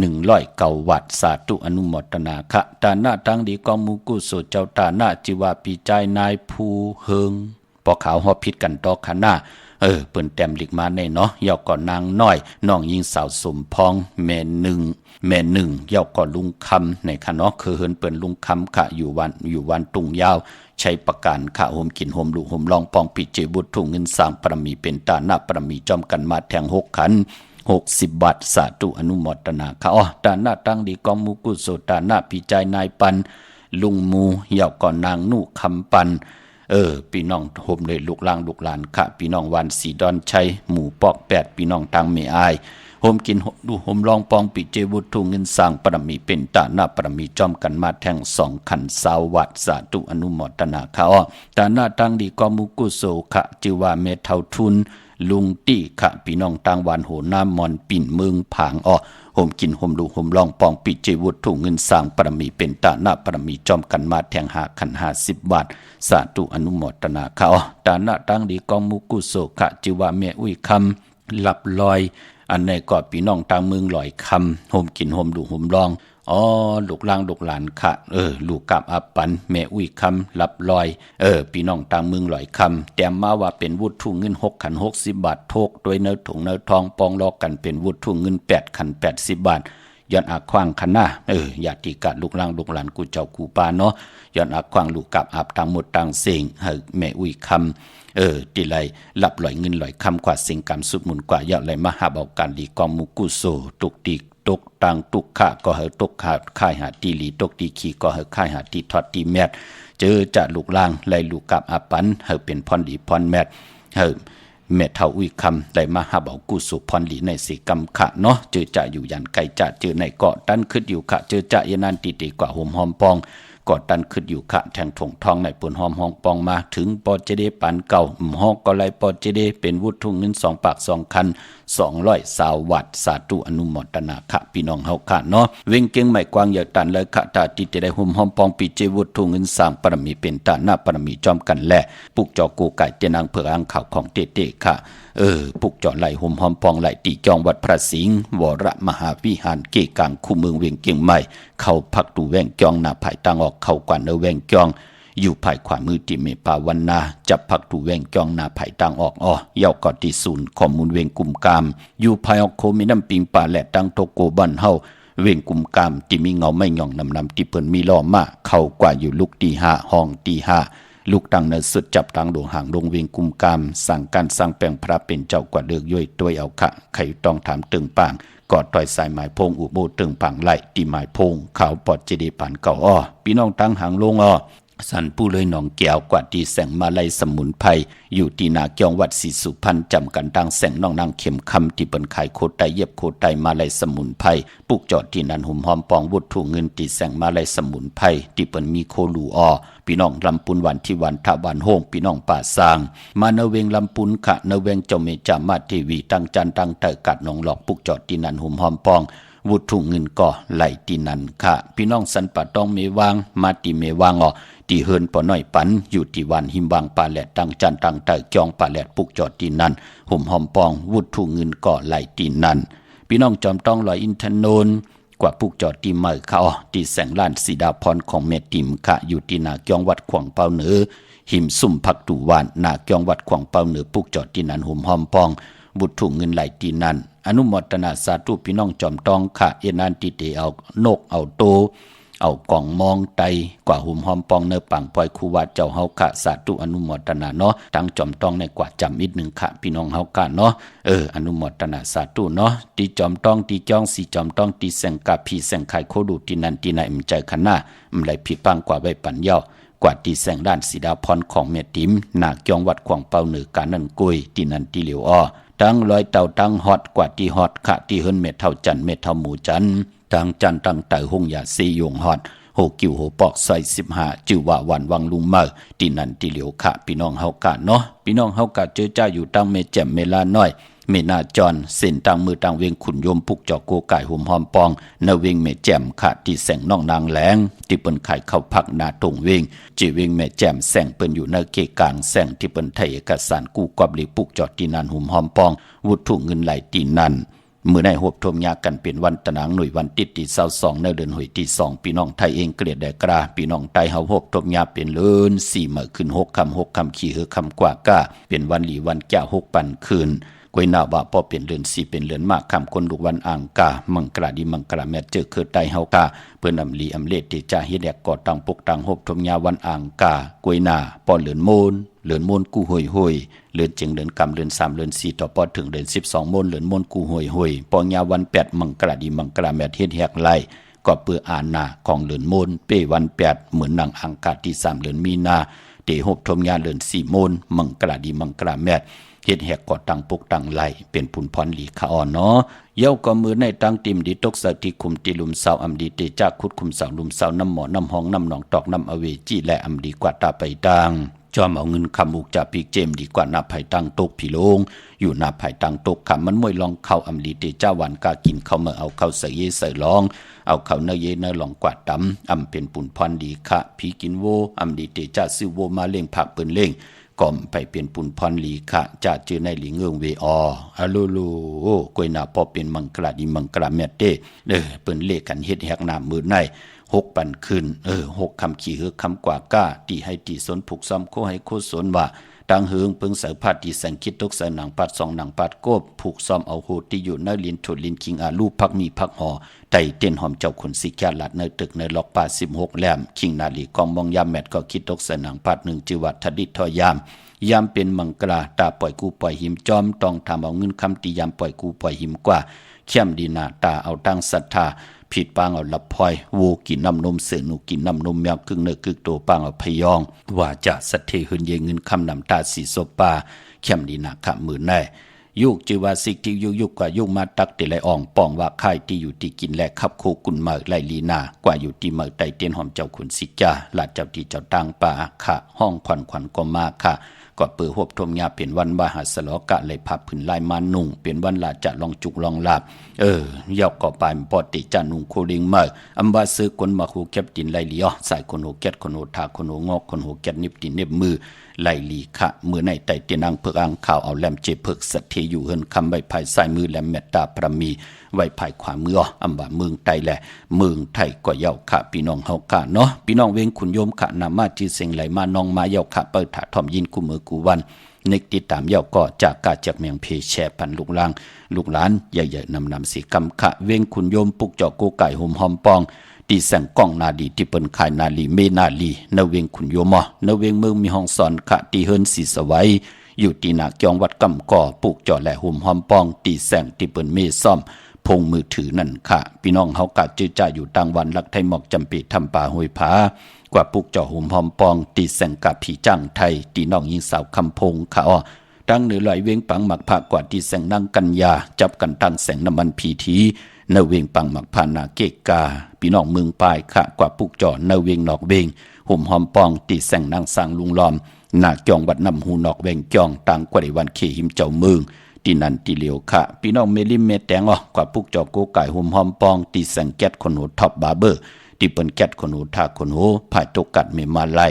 109 วัตต์สาธุอนุโมทนาคะตาหน้าตั้งดีกองมุกุโสเจ้าตาหน้าจิวาปีใจนายภูเฮิงปอขาวหอพิษกันต่อคณะเปิ้นแต้มหลิกมาในเนาะยาวก่อนนางน้อยน้องยิงสาวสมพองแม่หนึ่งยาวก่อนลุงคำในคะเนาะคือเฮินเปิ้นลุงคำค่ะอยู่วันตุงยาวใช้ประการค่ะโฮมกินโฮมลูกโฮมลองปองปิเจบุตรถุงเงินสร้างปรมีเป็นตาหน้าปรมีจอมกันมาแทง6 ขัน60 บาทสาธุอนุโมทนาค่ะตาหน้าตั้งดีกองมุกุโสตาหน้าปีใจนายปันลุงมูยาวก่อนนางนุคำปันพี่น้องโฮมเลยลูกหลานค่ะพี่น้องวันสีดอนชัยหมู่ปอก8พี่น้องตังเมอายโฮมกินดูโฮมลองปองปิเจวุถุเงินสร้างปรมีเป็นตาหน้าปรมีจอมกันมาแทง2 ขัน20 วัตต์สาธุอนุโมทนาค่ะตาหน้าตั้งดีกองมุกุโสค่ะจิว่าเมเท่าทุนลุงตี้ค่ะพี่น้องต่างวันโหน้ามอนปิ่นเมืองผางโฮมกินโฮมดูโฮมลองปองปิเจวุถุเงินสร้างปรมีเป็นตาหน้าปรมีจอมกันมาแทง5 ขัน50 บาทสาธุอนุโมทนาค่ะตาหน้าตั้งดีกองมุกุโสค่ะจิว่าเมอุ้ยคำหลับลอยอันในก็พี่น้องต่างเมืองลอยคำโฮมกินโฮมดูโฮมลองลูกหลานค่ะลูกกับอับปันแม่อุ้ยคำหลับลอยพี่น้องต่างเมืองลอยคำแต่มาว่าเป็นวุฒิเงิน6 ขัน60 บาทโทกโดยเนื้อถุงเนื้อทองปองลอกกันเป็นวุฒิเงิน8 ขัน80 บาทย้อนอาควางคณะญาติกะลูกหลานกูเจ้ากูปาเนาะย้อนอาควางลูกกับอับต่างหมดต่างเสียงแม่อุ้ยคำติไลหลับลอยเงินลอยคำกว่าสิ่งกรรมสุดมุนกว่าอย่าไหลมาหาเอาการดีกองมุกุโสตุกติกตกตังตุกขะก็เหตกขาดค่ายหาตีหลีตกตีขี่ก็เหค่ายหาตีทอดตีแมดเจอจะลูกล่างไล่ลูกกับอาปันเป็นพรดีพรแมดแม่เท่าอุ้ยคำได้มาหาเอากุศลพรหลีในสิกรรมขะเนาะเจอจะอยู่ยันไกลจะเจอในเกาะตั้นขึ้นอยู่ขะเจอจะยนันติติกว่าหอมปองกอดตันขึ้นอยู่ขะแทงถงทองในปุ่นหอมห้องปองมาถึงปอเจเดปันเก่าห้องก็ไลปอเจเดเป็นวุฒิเงิน2 ปาก2 คัน220 วัตต์สาธุอนุโมทนาค่ะพี่น้องเฮาค่ะเนาะเว้งเก่งใหม่กวางอยากตันเลยค่ะตาติได้หุมหอมปองปีเจวุฒิเงินสร้างปรมีเป็นตาหน้าปรมีจอมกันแลปุกจอกูไก่เจนางเผือกอ่างข่าวของเตค่ะปุกจอไหลหุมหอมปองไหลตีจองวัดพระสิงห์วรมหาวิหารเกกังคู่เมืองเวียงเก่งใหม่เข้าพักดูแวงจองหน้าภายตั้งออกเข้ากว่าเนแวงจองอยู่ภายขวามือที่เมปาวันนาจับพักดูแวงจองหน้าภายตั้งออกเย่ากอดที่ศูนย์ข้อมูลเวียงกุมกามอยู่ภายออกโคมีน้ำปิงป่าและตั้งโตโกบ้านเฮาเวียงกุมกามที่มีเงาไม่หย่องนำที่เปิ้นมีล้อมาเข้ากว่าอยู่ลูกตี5ห้องตี5ลูกตังเนสุดจับตังดวงห่างลงเวียงกุมกามสั่งการสร้างแปลงพระเป็นเจ้ากว่าเลือกย่อยตัวเอาค่ะใครต้องถามตึงปางกอดต่อยสายหมายพงอุโบตึงปังไหลตีหมายพงขาวปอดเจดีผ่านเก่าพี่น้องตั้งหางลงสันผู้เลยหนองแก้วกว่าที่แสงมาลัยสมุนไพรอยู่ที่นาเกียงวัดศรีสุพรรณจำกันดังแสงน้องนางเข็มคำที่เปิ้นขายโคไตเย็บโคไตมาลัยสมุนไพรปุกจอดที่นั้นหุ่มหอมปองวุฒิเงินที่แสงมาลัยสมุนไพรที่เปิ้นมีโคลูพี่น้องลำปุนวันที่วันทวันโฮงพี่น้องป่าสร้างมาเนเวงลำปุนขะเนเวงเจ้าเมจามาทีวีตั้งจันตั้งเตอกัดน้องหลอกปุกจอดที่นั้นหุ่มหอมปองวุฒิเงินก็ไหลที่นั้นค่ะพี่น้องสันปะต้องเมวางมาติเมวางที่เฮินปอน้อยปันอยู่ที่วันหิมบางปาแหลดตั้งจันตั้งเตอจองปาแหลดปุกจอดที่นั้นหุ่มหอมปองวุฒิเงินก็ไหลที่นั้นพี่น้องจอมต้องลอยอินทนนท์กว่าปุกจอดที่เมื่อเขาที่แสงล้านสีดาพรของเมติมค่ะอยู่ที่นาเกียงวัดขวางเปาเหนือหิมซุ่มพักตูวานนาเกียงวัดขวางเปาเหนือปุกจอดที่นั้นหุ่มหอมปองบุตรเงินไหลที่นั้นอนุโมทนาสาธุพี่น้องจอมต้องค่ะเอนันติเตเอานกเอาโตเอากล่องมองไตกว่าหุ่มหอมปองเนื้อปังปล่อยคูวัดเจ้าเฮาค่ะสาธุอนุโมทนาเนาะตั้งจอมต้องในกว่าจำอีก1ค่ะพี่น้องเฮาค่ะเนาะอนุโมทนาสาธุเนาะตีจอมต้องตีจ้องสีจอมต้องตีแสงกาพีแสงไข่โคดูที่นั่นที่ไหนมใจขนาไหลผีปังกว่าใบปันเย้า กว่าที่แสงด้านสีดาพรของเมติมหนักจองวัดขวางเป่าเหนือการนั่นกุยที่นันที่เหลียวอ้อตั้งลอยเต่าตั้งฮอดกว่าที่ฮอดขะที่เฮิรนเม็ดเท่าจันเม็ดเท่าหมูจันตั้งจันตั้งไต่หงยาซียงฮอดโหกิวโหปอกซอย15จื่อว่าวันวังลุงเมอที่นันที่เหลียวขะพี่น้องเฮากะเนาะพี่น้องเฮากะเจอจ้าอยู่ตั้งเมแจ่มเมลาน้อยเมนาจอนเส้นตังมือตังเวียงขุนยมพุกจอกโกไก่หุ่มหอมปองนาเวียงเมแจ่มขาดที่แสงน้องนางแหลงที่เปิ้นไข่เข้าพักนาตรงเวียงจีเวียงเมแจ่มแสงเปิ้นอยู่ในเกกลางแสงที่เปิ้นไทยเอกสารกู้กอบหลีปุกจอดที่นันหุ่มหอมปองวุฒุเงินไหลตีนันเมื่อในหบทมยากันเป็นวันตะนางหน่วยวันติดที่22ในเดือนหวยที่2พี่น้องไทยเองเกลียดได้กราพี่น้องไทยเฮาหบทมยาเป็นเลิน4มื้อขึ้น6คำขี่เฮอคำกว่าก้าเป็นวันหลีวันแก่6ปันคืนกวยนาว่าพอเป็นเรือน4เป็นเรือนมากคำคนลูกวันอ่างกามังกราดีมังกราแม่เจอคือไตเฮากาเพิ่นอำลีอำเลที่จะเฮ็ดแดกก่อตังปกตังหบทมยาวันอ่างกากวยนาปอเรือนโมนเรือนโมนกูห่วยเรือนเจียงเรือนกำเรือน3เรือน4ต่อปอถึงเรือน12โมนเรือนโมนกูห่วยปองยาวัน8มังกราดีมังกราแม่เฮ็ดแหกไล่ก็เปืออานาของเรือนโมนเป้วัน8เหมือนนางอ่างกาที่3เรือนมีนาเตหบทมยาเรือน4โมนมังกราดีมังกราแม่เฮ็ดแหกก่อตังปกตังไหลเป็นผุนพรหลีขาอ่อนเนาะเย้าก็มือในตังติมดีตกสติคุมติลุมเสาอำดีเตจากขุดคุมเสาลุมเสาน้ำหมอน้ำห้องน้ำหนองตอกน้ำอเวจีและอำดีกว่าตาไปตังจอมเอาเงินคำอุกจากปีกเจมดีกว่านับไผ่ตังตกผีโลงอยู่นับไผ่ตังตกคำมันมวยลองเข้าอำดีเตจ้าวันกากินเข้าเมื่อเอาเข้าใส่เยใส่ลองเอาเข้าเนเยเนลองกวาดตำอำเป็นปุ่นพรดีคะผีกินโวอำดีเตจ้าซื้อโวมาเล่งผักเปิ้นเล่งก่อมไปเปลี่ยนปุ่นพรลีคะจะเจอในหลีเงืองเวออะโลโลกวยนาพอเป็นมังกราดีมังกราแม่เต้เปิ้นเลขกันเฮ็ดแหกน้ำมือใน6ปันคืน6คำขี่เฮือคำกว่าก้าตีให้ตีสนผูกซ้ำโคให้โคสนว่าตังเฮืองเปิงเสือพาดที่แสงคิดตกเสือหนังปัด2หนังปัดโกบผูกซ้อมเอาโหที่อยู่ในลินถุลินคิงอาลูพักมีพักหอไต่เต้นหอมเจ้าคนสิแก่หลัดในตึกในล็อกป่า16แหลมคิงนาลีกองมองยามแมทก็คิดตกเสือหนังปัด1จิวัดทดิทอยามเป็นมังกราตาปล่อยกูปล่อยหิมจอมต้องทำเอาเงินคำตียามปล่อยกูปล่อยหิมกว่าเข้มดีนาตาเอาตั้งศรัทธาผิดปางเอาลับพลอยวูกินน้ำนมเสือหนูกินน้ำนมแมวกึ่งเนื้อกึ่งตัวปางเอาพยองว่าจะสัตเทหืนเยเงินคำนำตาสีโซปาเข้มดีนาขะมือแน่ยุกจือว่าสิกที่ยุกกว่ายุกมาตักเตไลอ่องป้องว่าค่ายที่อยู่ที่กินและขับโคกุนเมือไลลีนากว่าอยู่ที่เมือไตเตียนหอมเจ้าขุนสิกาลาดเจ้าที่เจ้าต่างป่าค่ะห้องขวัญก็มาค่ะก็เปือหบทมยาเป็นวันมหาสลอกะเลยพับผืนลายมานุ่งเป็นวันลาจะลองจุกลองลาบยอกก็ไปปอติจานุ่งโคลิงเมื่ออัมบาซื้อคนมาหูแก็บดินไลลีอ๋อใส่คนหูแก็ดคนหูทาคนหูงอกคนหูแก็ดนิบดินเน็บมือไลลีค่ะมือในไตเตียนางเพิกอ่างข่าวเอาแหลมเจเพิกสัตเทอยู่เฮินคำใบภายใส่มือแหลมเมตตาพระมีไว้ภายขวามืออ๋ออัมบาเมืองไตแหละเมืองไทยก็เย้าค่ะพี่น้องเฮาค่ะเนาะพี่น้องเวงขุนโยมค่ะนามาจีเสียงไหลมาน้องมาเย้าค่ะเปิดถาทอมยินกูมือกูวันนึกติดตามเย้าก็จากกาจากเมียงเพแชพันลูกลางลูกหลานใหญ่ๆนำสีกำขะเวงขุนโยมปุกเจาะโกไก่ห่มหอมปองตีแสงกล้องนาดีที่เปิ้นขายนาลีเมนาลีนเวงขุนโยมนเวงเมืองมีห้องสอนขะตีเฮิรนสีสวัยอยู่ตีนาจองวัดกำก่อปุกเจาะและห่มหอมปองตีแสงที่เปิ้นเมซ่อมพงมือถือนั่นค่ะพี่น้องเฮากะจื้อจ้าอยู่ต่างวันลักไทยหมอกจำปีทำป่าห้วยผากว่าปุกเจาะห่มหอมปองตีแสงกับผีจ้างไทยตีน้องยิงสาวคำพงค่ะตั้งเหนือลอยเวงปังหมักผากว่าที่แสงนั่งกัญญาจับกันตั้งแสงน้ำมันพีทีเนเวงปังหมักพานาเกกาพี่น้องเมืองปลายค่ะกว่าปุกเจาะเนเวงนอกเวงห่มหอมปองตีแสงนั่งสร้างลุงล้อมหน้าจองวัดน้ำหูนอกเวงจองต่างกว่าในวันเขหิมเจ้าเมืองตีนันตีเหลียวค่ะพี่น้องเมลิมเมแตงกว่าปุกเจาะโกไก่ห่มหอมปองตีแสงแก๊สคนหูท็อปบาร์เบอร์ตีเปิ้นแก๊สคนหูทาคนหูผายตกกัดเมมาไล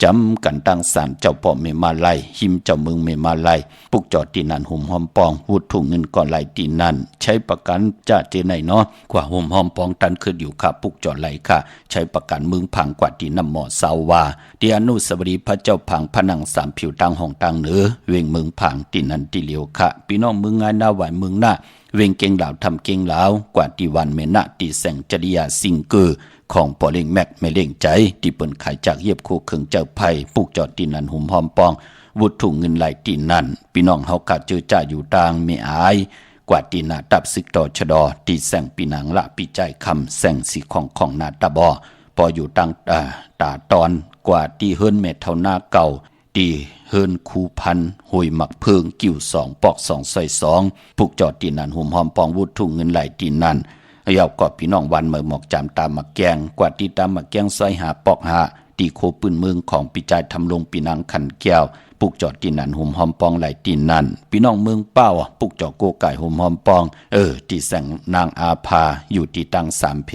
จำกันตั้งศาลเจ้าพ่อเมมาไลหิมเจ้าเมืองเมมาไลปุกจอดตีนันห่มหอมปองวุดถุงเงินก่อนไหลตีนันใช้ประกันจ้าเจไหนเนาะกว่าห่มหอมปองตันขึ้นอยู่ค่ะปุกจอดไหลค่ะใช้ประกันเมืองพังกว่าตีน้ำหมอสาวาที่อนุสาวรีย์พระเจ้าพังผนังสามผิวตังห้องตังเหนือเวงเมืองพังตีนันตีเหลียวค่ะพี่น้องเมืองงานหน้าไหวเมืองหน้าเวงเก่งเหล่าทำเก่งเหล่ากว่าตีวันเมนะตีแสงจริยาสิงเกอของปอเล่งแม็กไม่เล่งใจที่เปิ้นขายจากเยียบโคเขิงเจ้าไผ่ปุกจอดตีนันหุ่มหอมปองวุดถุงเงินไหลตีนันพี่น้องเฮากะเจอจ่าอยู่ต่างไม่อายกว่าตีนาตับซึกต่อชะดอตีแสงปีนังละปีใจคำแสงสีของนาตาบอพออยู่ตั้งตาตอน กว่าตีเฮิรนเม็ดเท่าหน้าเก่าตีเฮิรนคูพันหุยหมักเพิงกิ่ว2ปอก2ใส่2ผูกจอดตีนันหุ่มหอมปองวุดทุ่งเงินไหลตีนันยาวก็พี่น้องวันเมื่อหมอกจามตามมาแกงกว่าตีตามมาแกงซอยหาปอกหาตีโคปืนเมืองของปิจายทำลงปีนังขันแก้วปุกจอดตีนันหุ่มหอมปองไหลตีนันพี่น้องเมืองเป้าปุกจอดโกไก่หุ่มหอมปองตีแสงนางอาภาอยู่ตีตัง3เพ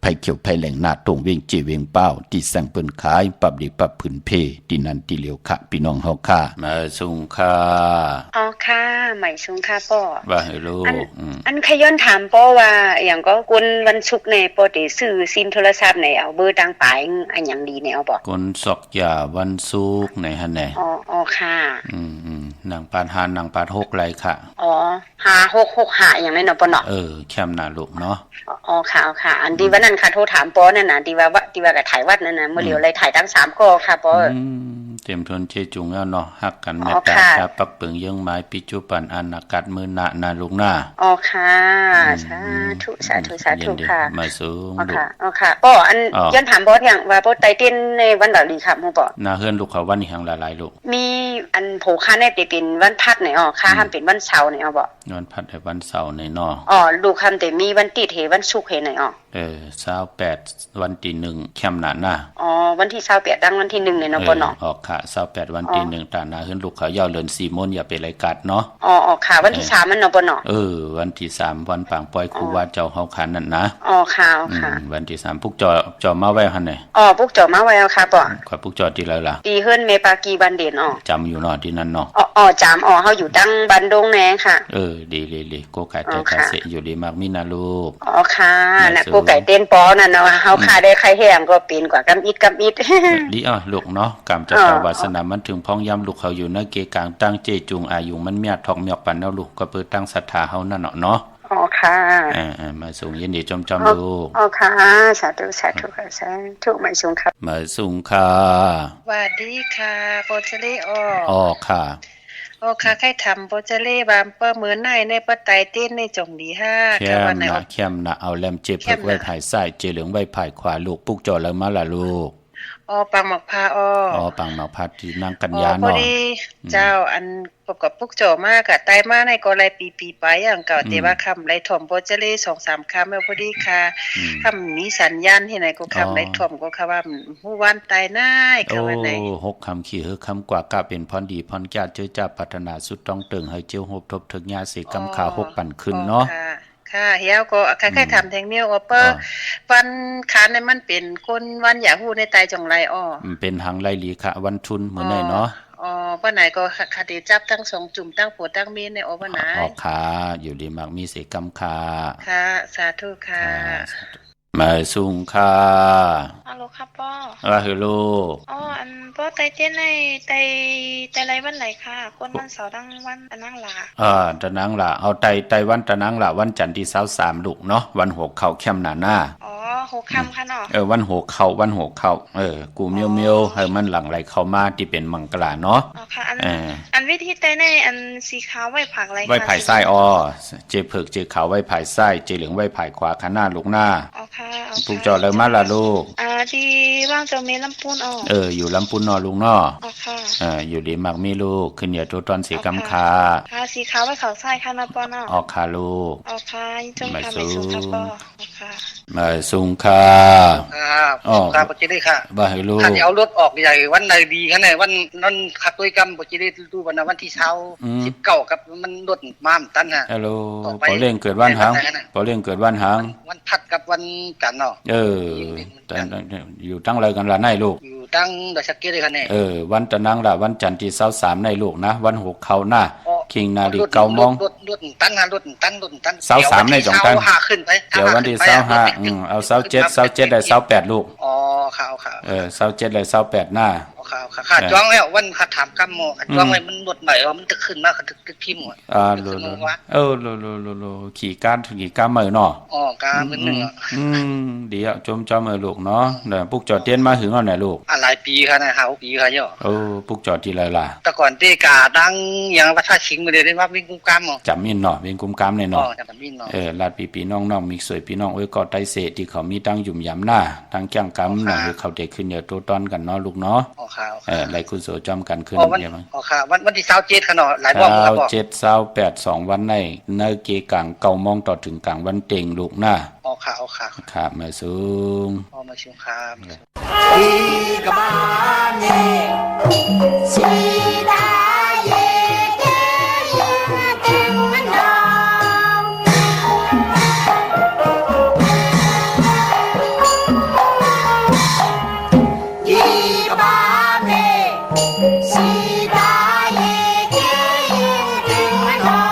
ไผเขียวไผแหล่งหน้าตรงเวียงจีเวียงเป้าตีแสงเปิ้นขายปับดีปับผืนเพตีนันตีเหลียวค่ะพี่น้องเฮาค่ะมาสุงค่ะอ๋อค่ะหมายสุงค่ะป้อว่าให้รู้อันขย้อนถามป้อว่าอย่างก็กุนวันศุกร์ในป้อได้ซื้อซิมโทรศัพท์ในเอาเบอร์ต่างปลายอันหยังดีแนวบ่กุนสอกยาวันศุกร์ในหั่นแหน่อ๋อค่ะนางปานหานางปาน6ไรค่ะอ๋อ5665อย่างนั้นเนาะป้อเนาะแคมหน้าลูกเนาะอ๋อค่ะอันที่วันนั้นค่ะโทรถามป้อนั่นน่ะที่ว่าก็ถ่ายวัดนั่นน่ะมื้อเดียวเลยถ่ายทั้ง3ข้อค่ะป้อเต็มทนเชจุงแล้วเนาะฮักกันแม่ตาชาปักเปิงยังไม้ปิจุปันอนากัดมือหน้านาลูกหน้าอ๋อค่ะสาธุค่ะมาสูงอ๋อค่ะป้ออันย้อนถามป้ออย่างว่าป้อไตเต้นในวันดาวดีครับฮู้ป้อนาเฮือนลูกเขาวันนี้แห่งหลายๆลูกมีอันโผค่าแน่เป็นวันพัดไหนอ๋อค่าห้ามเป็นวันเสาร์ไหนอ๋อบ่วันพัดให้วันเสาร์ในเนาะลูกคำแต่มีวันติดเหวันศุกร์เหไหนอ๋อ28วันที่1แคมหน้าวันที่28ดังวันที่1เนี่ยเนาะป้อเนาะค่ะ28วันที่1ตานาเฮือนลูกเขายาวเลิน4มนอย่าไปไลกัดเนาะค่ะวันที่3มันเนาะป้อเนาะวันที่3วันปางปล่อยครูว่าเจ้าเฮาขันนั่นนะค่ะวันที่3พวกจอมาไว้หั่นน่ะพวกจอมาไว้ค่ะป้อขอพวกจอที่แล้วล่ะตีเฮือนเมปากีบันเด่นจำอยู่เนาะที่นั่นเนาะจำเฮาอยู่ตั้งบันดงแหนค่ะดีๆโกไก่ใจกะเสอยู่ดีมากมีนะลูกค่ะน่ะโกไก่เต้นปอนั่นเนาะเฮาค่าได้ใครแห้งก็เป็นกว่ากำอิดดีลูกเนาะกำจะวาสนามันถึงพ้องย้ำลูกเขาอยู่นะเกกลางตั้งเจจุงอายุมันเมียทองเมียปันเนาะลูกก็เปิดตั้งศรัทธาเฮานั่นเนาะค่ะมาสูงยินดีจอมลูกค่ะสาธุค่ะสาธุมาสูงครับมาสูงค่ะสวัสดีค่ะโปเจเล่ค่ะค่ะใครทำโปเจเล่บามเปิ้มือในปะไตเต้นในจงดี5ค่ะวันไหนเข้มนะเอาแลมเจ็บเพิกไว้ภายซ้ายเจเหลืองไว้ภายขวาลูกปุกจอแล้วมาล่ะลูกปังหมอกพาปังหมอกพาที่นั่งกันยาเนาะพอดีเจ้าอันประกอบปุกจอมากะไตมาในก็ไรปีไปอย่างเก่าแต่ว่าคำไรถ่อมโปเจเล่ 2-3 คำแล้วพอดีค่ะคำมีสัญญาณที่ไหนก็คำไรถ่อมก็ค่ะว่าฮู้วันตายน่ายค่ะวันไหน6คำขี้คำกว่ากะเป็นพรดีพรญาติเจ้าจ้าพัฒนาสุดต้องเติงให้เจียวโหบทบถึงญาสิกำขา6ปั่นขึ้นเนาะค่ะเฮียก็คล้ายๆทำแทงเมียวเปอร์วันคานในมันเป็นคนวันอยากฮู้ในตายจังไรเป็นหังไลลีค่ะวันชุนมื้อไหนเนาะป้าไหนก็คดีจับทั้ง2จุ่มตั้งผัวตั้งเมียในป้าไหนค่ะอยู่ดีมักมีสิกำค่ะสาธุค่ะมาสุงค่ะฮัลโหลครับป้อฮัลโหลอันป้อไตเต้นในไตไรวันไหนค่ะคนวันเสาร์ดังวันตะนังหลาตะนังหลาเอาไตวันตะนังหลาวันจันทร์ที่23ลูกเนาะวันหัวเข่าเข้มหน้า6ค่ำค่ะเนาะวันหัวเข่ากูเมียวให้มันหลั่งไหลเข้ามาที่เป็นมังกรเนาะค่ะอันวิธีไตในอันสีขาวไว้ผักอะไรไว้ภายซ้ายเจเผือกเจขาวไว้ภายซ้ายเจเหลืองไว้ภายขวาข้างหน้าลูกหน้าถูกจอเลยมาล่ะลูกที่ว่างจะมีลำปูนอยู่ลำปูนลุงเนาะอยู่ดีมักมีลูกขึ้นเหนือตัวตอนสีกำคาสีขาวไว้เขาซ้ายค่ะนะป้อเนาะค่ะลูกจงค่ะไม่สูงค่ะป้อมาสูงค่ะครับปัจจัยค่ะบ่ให้ลูกถ้าเอารถออกใหญ่วันใดดีคั่นน่ะวันนั้นคักด้วยกรรมปัจจัยดูวันที่เช้า19กับมันรถม้ามตันฮะฮัลโหลพอเร่งเกิดวันหางวันพัดกับวันจันทร์เนาะแต่อยู่ตั้งเลยกันละในลูกอยู่ตั้งดอกสักเกตเลยค่ะเนี่ยวันตะนังละวันจันทร์ที่23ในลูกนะวัน6เขาหน้าคิงนาฬิกามองรถตัน23ใน2ตันขึ้นไปเดี๋ยววันที่25เอา27ได้28ลูกค่ะ27ได้28หน้า ค่ะขาจ้องแล้ววันขาถามกำหมอขาจ้องไว้มันหมดใหม่มันจะขึ้นมาตึกพิมพ์โลขี่ก้านมือเนาะการมื้อนึงเดี๋ยวจมจอมลูกเนาะเดี๋ยวปุกจอดเตียนมาถึงเอาไหนลูกหลายปีค่ะนะ5 ปีค่ะย่อปุกจอดที่ไรล่ะแต่ก่อนเตกาดังอย่างวัดท่าชิงมาเลยได้ว่าวิ่งกุมกามจำมินเนาะวิ่งกุมกามเนาะจำมินเนาะลาดปีน้องมีสวยพี่น้องก็ไตเสที่เขามีตั้งยุ่มยำหน้าตั้งจ้างกำน่ะเขาเด็กขึ้นเดี๋ยวตัวตอนกันเนาะลูกเนาะหลายคุณโสจอมกันขึ้นเดี๋ยวมั้งค่ะวันที่27ค่ะเนาะหลายบ่ครับบ่27 28 2วันในเกกลางเก่ามองต่อถึงกลางวันเต็งลูกหน้าค่ะครับมาสูงมาสูงครับอีกบ้านนี่สีดาเย่เย่เต็งมันนองอีกบ้านนี่สีดาเย่เย่เต็งมันนอง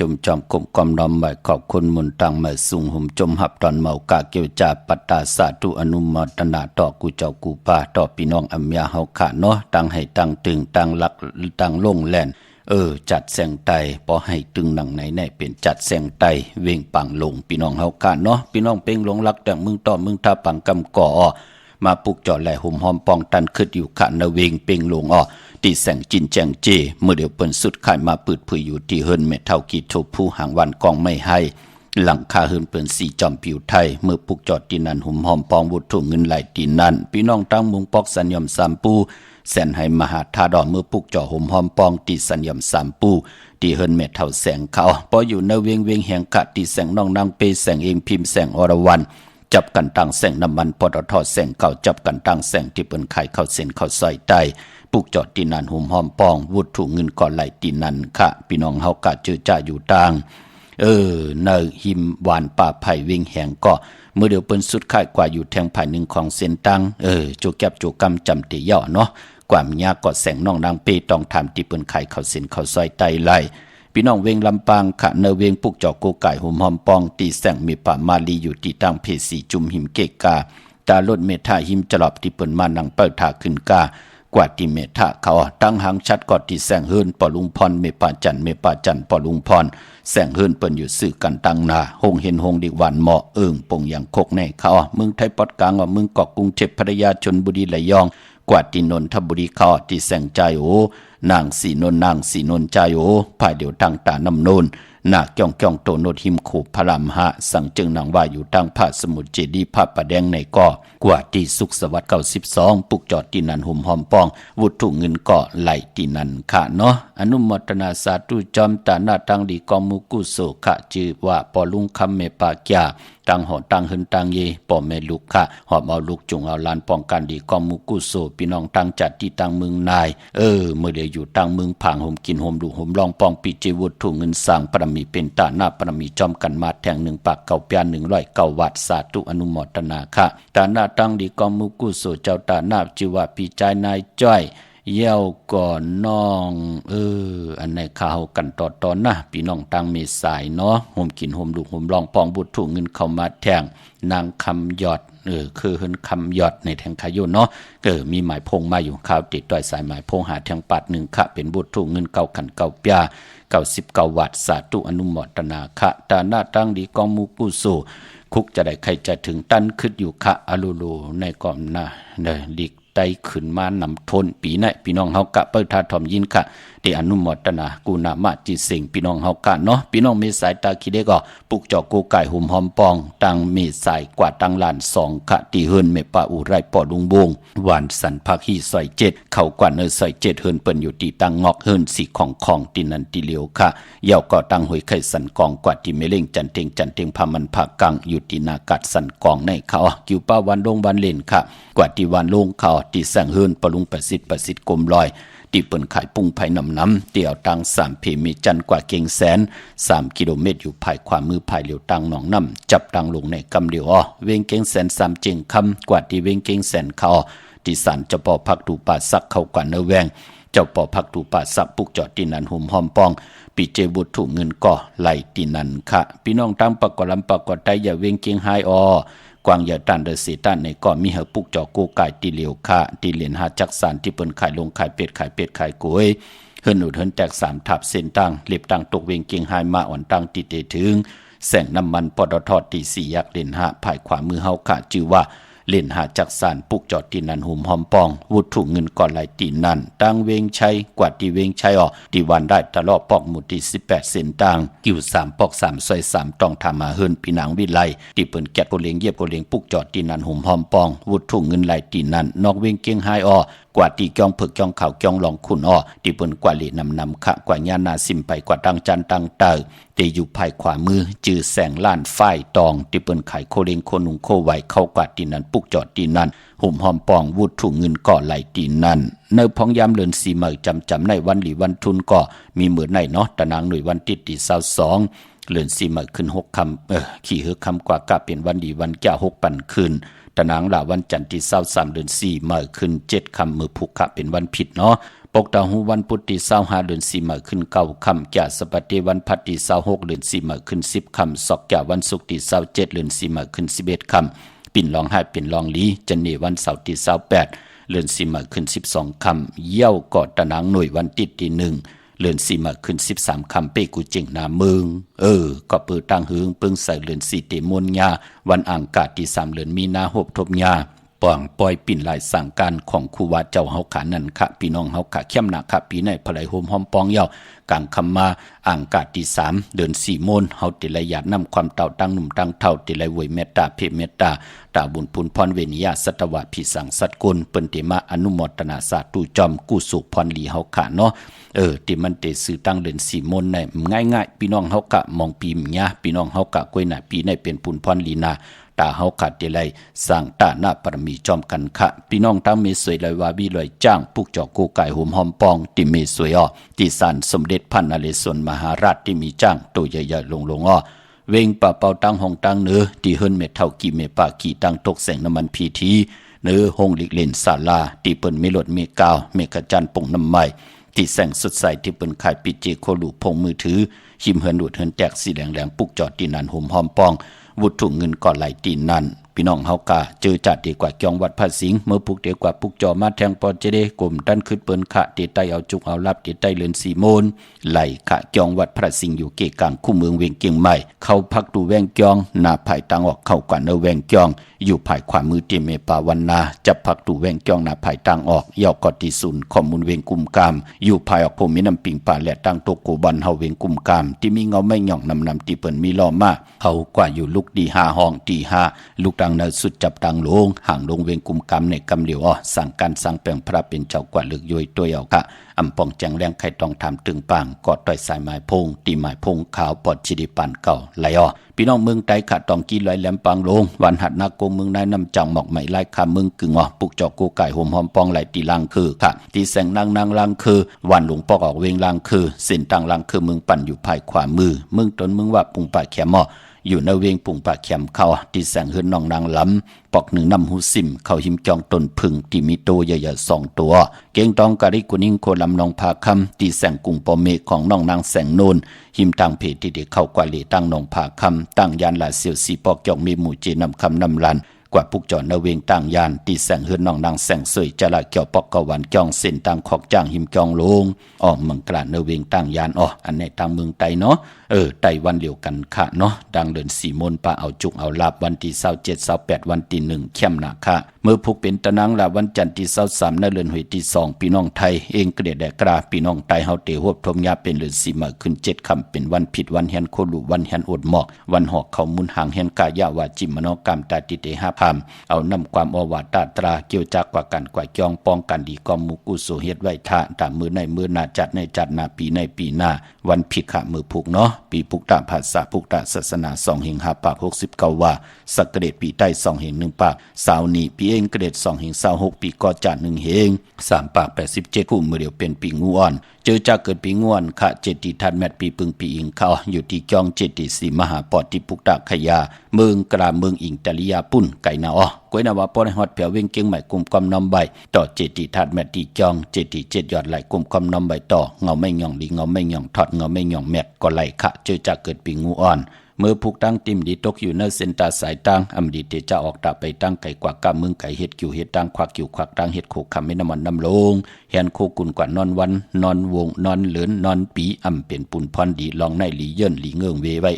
จมจอมกลมกอมดอมใบขอบคุณมุนตังมาสุงหุมจมหับตอนเมากาเกียวจาปัตตาสาธุอนุมตนาต่อกูเจ้ากูป้าต่อพี่น้องอัมยาเฮาขาเนาะตั้งให้ตั้งตึงตั้งหลักตั้งลงแล่นจัดแสงไตพอให้ตึงหนังไหนเป็นจัดแสงไตเว่งปังลงพี่น้องเฮาขาเนาะพี่น้องเป้งหลงรักแต่มึงต่อมึงท่าปังกำก่อมาปลุกจอดแหล่ห่มหอมปองตันขึ้นอยู่ขะนะเวงเป่งลงตีแสงจินแจงเจเมื่อเดี๋ยวเปิ้นสุดขายมาปืดผืออยู่ที่เฮิรนเม็ดเท่ากีโทผู้หางวันกองไม่ให้หลังคาเฮิรนเปิ้นสีจอมผิวไทยเมื่อปลุกจอดตีนันห่มหอมปองวุถุเงินไหลตีนันพี่น้องตั้งมุงปอกสัญญมสามปูแสนให้มหาธาดอเมื่อปลุกจอห่มหอมปองตีสัญญมสามปูตีเฮิรนเม็ดเท่าแสงเขาพออยู่ในเวียงแห่งกะตีแสงน้องนางเปแสงเองพิมพ์แสงอรวรรณจับกันตั้งแสงน้ำมันปตทแสงเก่าจับกันตั้งแสงที่เปิ้นขายเข้าเส้นเข้าซอยใต้ปลูกจอดตีนันหุ่มหอมปองวุฒุเงินก่อนไหลตีนันค่ะพี่น้องเฮากะเจอจ่าอยู่ต่างเนอหิมหวานป่าไผ่วิ่งแหงก็เมื่อเดี๋ยวเปิ้นสุดขายกว่าอยู่แทงภายหนึ่งของเส้นตั้งจูแก็บจูกำจำตีย่อเนาะความยากกอดแสงน้องนางเปต้องทำที่เปิ้นขายเข้าเส้นเข้าซอยใต้ไหลพี่น้องเวงลำปางขะเนเวงปุกจอกโกไก่หุ่มหอมปองตีแสงมีป่ามาลีอยู่ที่ตั้งเพสีจุมหิมเกกาตาลดเมธาหิมจลอบที่เปิ้นมานังเปิดถาขึ้นกากว่าที่เมธาเขาตั้งหางชัดกอดที่แสงเฮิรนปอลุงพรเมปาจันปอลุงพรแสงเฮิรนเปิ้นอยู่สื่อกันตั้งนาหงเห็นหงดีหวานเหมาะปงอย่างโคกแน่เขามึงไทยปอดกลางมึงเกาะกรุงเทพพัทยาชลบุรีระยอง กว่าที่นนทบุรีเขาที่แสงใจโอนางสีนนใจโอภายเดียวตั้งตานำนูนนาคจ้องโตโนดหิมขูพระรามหะสั่งจึงนางว่าอยู่ตั้งพระสมุทรเจดีย์พระประแดงในก่อกว่าที่สุขสวัสดิ์92ปุกจอดที่นันหุ่มหอมปองวุถุเงินก่อไหลที่นันค่ะเนาะอนุโมทนาสาธุจอมตาหน้าตังดีกองมุกุโสขะจือว่าปอลุงคำเมปากยาตังหอตังหึนตังเยปอแม่ลูกค่ะหอบเอาลูกจุงเอาลานป้องกันดีกองมุกุโสพี่น้องตังจัดที่ตังเมืองนายเมื่อเดียวอยู่ตังเมืองผางห่มกินห่มดูห่มลองปองปีเจวุถุเงินสั่งปรมีเป็นตาหน้าปรมีจอมกันมาแทง1ปากเก่าเปีย109วัดสาธุอนุโมทนาค่ะตาหน้าตังดีกองมุกุโสเจ้าตาหน้าจิวะปีใจนายจ้อยเย้าก่อนน้องอันไหนข่าวกันต่อนะพี่น้องตังเมษายเนาะห่มกินห่มดูห่มลองปองบุตรถูกเงินเข้ามาแทงนางคำยอดคือเฮินคำยอดในแทงขายเนาะมีหมายพงมาอยู่ข่าวติดต่อยสายหมายพงหาแทงปัด1ค่ะเป็นบุตรถูกเงินเก่าขันเก่าเปีย99วัดสาธุอนุโมทนาค่ะตาหน้าตั้งดีกองมุกุโสคุกจะได้ใครจะถึงตั้นขึ้นอยู่ค่ะอลูลูในก่อนนะดิกไตขึ้นมานำทนปีไหนพี่น้องเฮากะเปิดทาถ่อมยินค่ะได้อนุโมทนากูนามะจิเสิงพี่น้องเฮากะเนาะพี่น้องเมสายตาคิดได้ก็ปุกจอกโกไก่หุ่มหอมปองตังเมสายกว่าตังลาน2ค่ะที่เฮินเมปะอุไรปอลุงบงหวานสันพักฮีซอย7เข้ากว่าเนซอย7เฮินเปิ้นอยู่ที่ตังงอกเฮินสีของตินันติเหลียวค่ะเย่าก็ตังหวยไข่สันกองกว่าที่เมเล่งจันเทงพามันผักกังอยู่ที่นากัดสันกองในเขากิวป้าวันลงวันเล่นค่ะกว่าที่วันลงเขาที่แสงเฮินปะลุงประสิทธิ์กลมลอยที่เปิ้นขายปุ้งไผ่น้ำเตี่ยวตัง3เพมีจันกว่าเก่งแสน3กิโลเมตรอยู่ภายขวามือภายเหลียวตังหนองน้ำจับตังลงในกำเหลียวเวงเก่งแสน3เจงคำกว่าที่เวงเก่งแสนเขาที่ศาลเจ้าป่อพักดูป่าสักเข้ากว่าเนแวงเจ้าป่อพักดูป่าสักปุกจอดที่นันหุ่มหอมปองปีเจบุตรถูกเงินก่อไหลที่นันค่ะพี่น้องตั้งประกอบลำประกอบใจอย่าเวงเก่งไฮกวางอย่าตันเดอเสตันในก่อมีเหปุกจอโกไก่ตีเหลียวค่ะตีเหรียญหาจักสานที่เปิ้นขายลงขายเป็ดขายกล้วยเฮินอุดเฮินแตก3ทับเส้นตั้งเล็บตั้งตกเวงเกียงไฮมาอ่อนตั้งติเตถึงแสงน้ำมันปตทตี4ยักษ์เลนหาภายขวามือเฮาค่ะชื่อว่าเล่นหาจักสานปุกจอดตีนันหุ่มหอมปองวุฒุเงินก่อนไหลตีนันตั้งเวงชัยกว่าตีเวงชัยตีวันได้ตลอดปอกหมุตี18เส้นตั้งกิ่ว3ปอก3ซอย3ต้องทำมาเฮินพี่นางวิไลตีเปิ้นแกะโกเลียงเยียบโกเลียงปุกจอดตีนันหุ่มหอมปองวุฒุเงินไหลตีนันนอกเวงเกียงไฮกว่าตีจ้องผึกจ้องข่าวจ้องหลองขุนตีเปิ้นกว่าเลนำขะกว่าญานาซิมไปกว่าตั้งจันตั้งเตอตีอยู่ภายขวามือจือแสงล้านฝ้ายตองตีเปิ้นไข่โคเลงโคนุงโคไหวเข้ากว่าตีนันปุกจอดตีนันหุ่มหอมปองวุฒถุเงินก่อไหลตีนันเนื้อพองยามเลือนสีเมยจำในวันหลีวันทุนก่อมีเหมือนในเนาะตะนางหน่วยวันติดตี22เลือนสีเมยขึ้น6คำขี่เฮือคำกว่ากะเป็นวันดีวันแก่6ปันคืนตะนางหลาวันจันทร์ที่23เดือน4เมยขึ้น7คำมือผูกขะเป็นวันผิดเนาะปกตาหูวันพุธที่25เดือน4เมยขึ้น9คำแก่สปฏิวันพัดที่26เดือน4เมยขึ้น10คำศอกแก่วันศุกร์ที่27เดือน4เมยขึ้น11คำปิ่นลองให้ปิ่นลองลีจันเนวันเสาร์ที่28เดือน4เมยขึ้น12คำเย้ากอดตะนางหน่วยวันติดที่1เดือน4เมยขึ้น13คำเป้กูเจิงนาเมืองก็เปิดตั้งหึงปึงใส่เดือน4เตมนญาวันอังคารที่3เดือนมีนาหบทบญาปองปล่อยปิ่นลายสั่งการของครูวาเจ้าเฮาขานั่นค่ะพี่น้องเฮาขาเข้มหนักค่ะปีในพลายโฮมหอมปองเย้ากลางคำมาอังคารที่3เดือน4โมนเฮาติละยาดนำความเต่าตั้งหนุ่มตั้งเท่าติละเวยเมตตาเพเมตตาตาบุญพุนพรเวนิยาสัตวะพิสังสัตกุลเปิ้นติมาอนุโมทนาสาธุจอมกู้สุขพรลีเฮาขาเนาะที่มันเตสื่อตั้งเดือน4โมนในง่ายๆพี่น้องเฮากะมองปีมญาพี่น้องเฮากะกล้วยหน้าปีในเป็นพุนพรลีนาตาเฮาขาดเดลัยสร้างตาหน้าปรมีจอมกันค่ะพี่น้องทั้งเมสวยลอยวาบีลอยจ้างปุกจอกโกไก่หุ่มหอมปองที่เมสวยที่ศาลสมเด็จพระนเรศวรมหาราชที่มีจ้างตัวใหญ่ๆลงเวงป่าเป่าตั้งห้องตั้งเนื้อที่เฮิรนเม็ดเท่ากี่เมปากี่ตั้งตกแสงน้ำมันพีทีเนื้อห้องลิกเลนศาลาที่เปิ้นเมลดเมกาวเมกะจันป่งน้ำไม้ที่แสงสดใสที่เปิ้นขายปิเจโคลูพงมือถือหิมเฮิรนดูดเฮิรนแจกสีแหลงปุกจอดที่นันหุ่มหอมปองวุฒุเงินก่อไหลตีนัน พี่น้องเฮากะเจอจัดดีกว่าจองวัดพระสิงห์เมื่อปุกเดียวกว่าปุกจอมาแทงปอเจเดกลุ่มดันขึ้นเปิ้นขะติใต้เอาจุกเอาลับติใต้เลือนสีโมนไหลขะจองวัดพระสิงห์อยู่เกกลางคู่เมืองเวียงเกียงใหม่เข้าพักดูแวงจองหน้าภายตังออกเข้ากว่าเนแวงจองอยู่ภายขวามือเตเมปาวันนาจับพักดูแวงจองหน้าภายตังออกยอกกอติศูนย์ข้อมูลเวียงกุมกามอยู่ภายออกภูมิน้ำปิงป่าและตังโตโกบันเฮาเวียงกุมกามที่มีเงาไม่หย่องนำที่เปิ้นมีล้อมาเฮากว่าอยู่ลูกดี5ห้องตี5ลูกดังเนสุดจับตังลงห่างลงเวียงกุมกามในกำเหลียวสั่งการสั่งแปลงพระเป็นเจ้ากว่าลึกย่อยตัวเอากะอำปองแจงแรงไข่ต้องทำตึงปางกอดต่อยสายไม้พงตีไม้พงขาวปอดชิดิปันเก่าไหลพี่น้องเมืองไตขาดตองกีลอยแหลมปางลงวันหัดนาโกเมืองนายนำจังหมอกไหมไล่คาเมืองกึ่งปุกจอกกูไก่ห่มหอมปองไหลตีลังคือค่ะตีแสงนางลังคือวันหลวงปอกออกเวงลังคือเส้นตังลังคือเมืองปั่นอยู่ภายขวามือเมืองต้นเมืองว่าปุงป่าแขมอยู่ในเวงปุ่งปากเข็มเข้าที่แสงเฮือนนองนางล้ำปอกหนึ่งน้ำหูซิมเข้าหิมจองต้นพึ่งที่มีโตใหญ่ๆ2 ตัวเก่งตองกะริกุนิ่งโคลำนองพาคำที่แสงกุ่งปอเมของน้องนางแสงโนนหิมตังเพที่เด็กเข้ากว่าเลตั้งนองพาคำตั้งยานลาเสียวสีปอกจองมีหมู่เจนำคำนำลันกว่าปุกจอดในเวงต่างยานตีแสงเฮือนน้องนางแสงสวยจะละเกี่ยวปอกกวันจองเส้นต่างขอกจ้างหิมจองลงเมืองกลางในเวงต่างยานอันในต่างเมืองไตเนาะไตวันเดียวกันค่ะเนาะดังเดินสีมนปะเอาจุกเอาลาบวันที่27 28วันที่1เข้มหนาค่ะเมื่อพุกเป็นตะนังลาวันจันทร์ที่23ในเดือนหวยที่2พี่น้องไทยเองเกลียดแดกราพี่น้องไตเฮาเตหวบทมยาเป็นเดือนสีมาขึ้น7ค่ำเป็นวันผิดวันแฮนโคลุวันแฮนอดหมอกวันหอกเขามุนหางแฮนกายาวาจิมโนกรรมตาติเตหาพามเอานำความอวาตตราเกี่ยวจากกว่ากันกว่าจองป้องกันดีกอมมุกุสุเฮ็ดไว้ท่าตามมือในมือหน้าจัดในจัดหน้าปีในปีหน้าวันผิดขะมือพุกเนาะปีพุกตาภาษาพุกตาศาสนา2 5 ปาก69ว่าสักเกรดปีใต้2 1 ปากสาวนี้ปีเองเกรด2 26ปีก็จัด1เฮง3 ปาก87คู่มือเดียวเป็นปีงูอ่อนเจอจากเกิดปีง่วนขะเจติทัดแมตปีปึงปีอิงเขาอยู่ที่จองเจติสีมหาปอดที่ปุกตาขยาเมืองกราเมืองอิงตะลิยาปุ่นไก่นาก้วยนาวาปอดฮอดเปียวเวงเกียงใหม่กุมกอมน้ำใบต่อเจติทัดแมตที่จองเจติ7ยอดไหลกุมกอมน้ำใบต่อเงาไม่หย่องลีเงาไม่หย่องทอดเงาไม่หย่องแมตก็ไหลขะเจอจากเกิดปีงูอ่อนเมื่อผูกตั้งติมดีตกอยู่ในเส้นตาสายตั้งอำดีเตจะออกตาไปตั้งไก่กว่ากำมึงไก่เห็ดกิ่วเห็ดตั้งควักกิ่วควักตั้งเห็ดโคคำไม่น้ำมันน้ำลงแหนโคกุนกว่านอนวันนอนวงนอนเหลือนนอนปีอำเป็นปุ่นพรดีลองในหลีเยินหลีเงืองเวไว้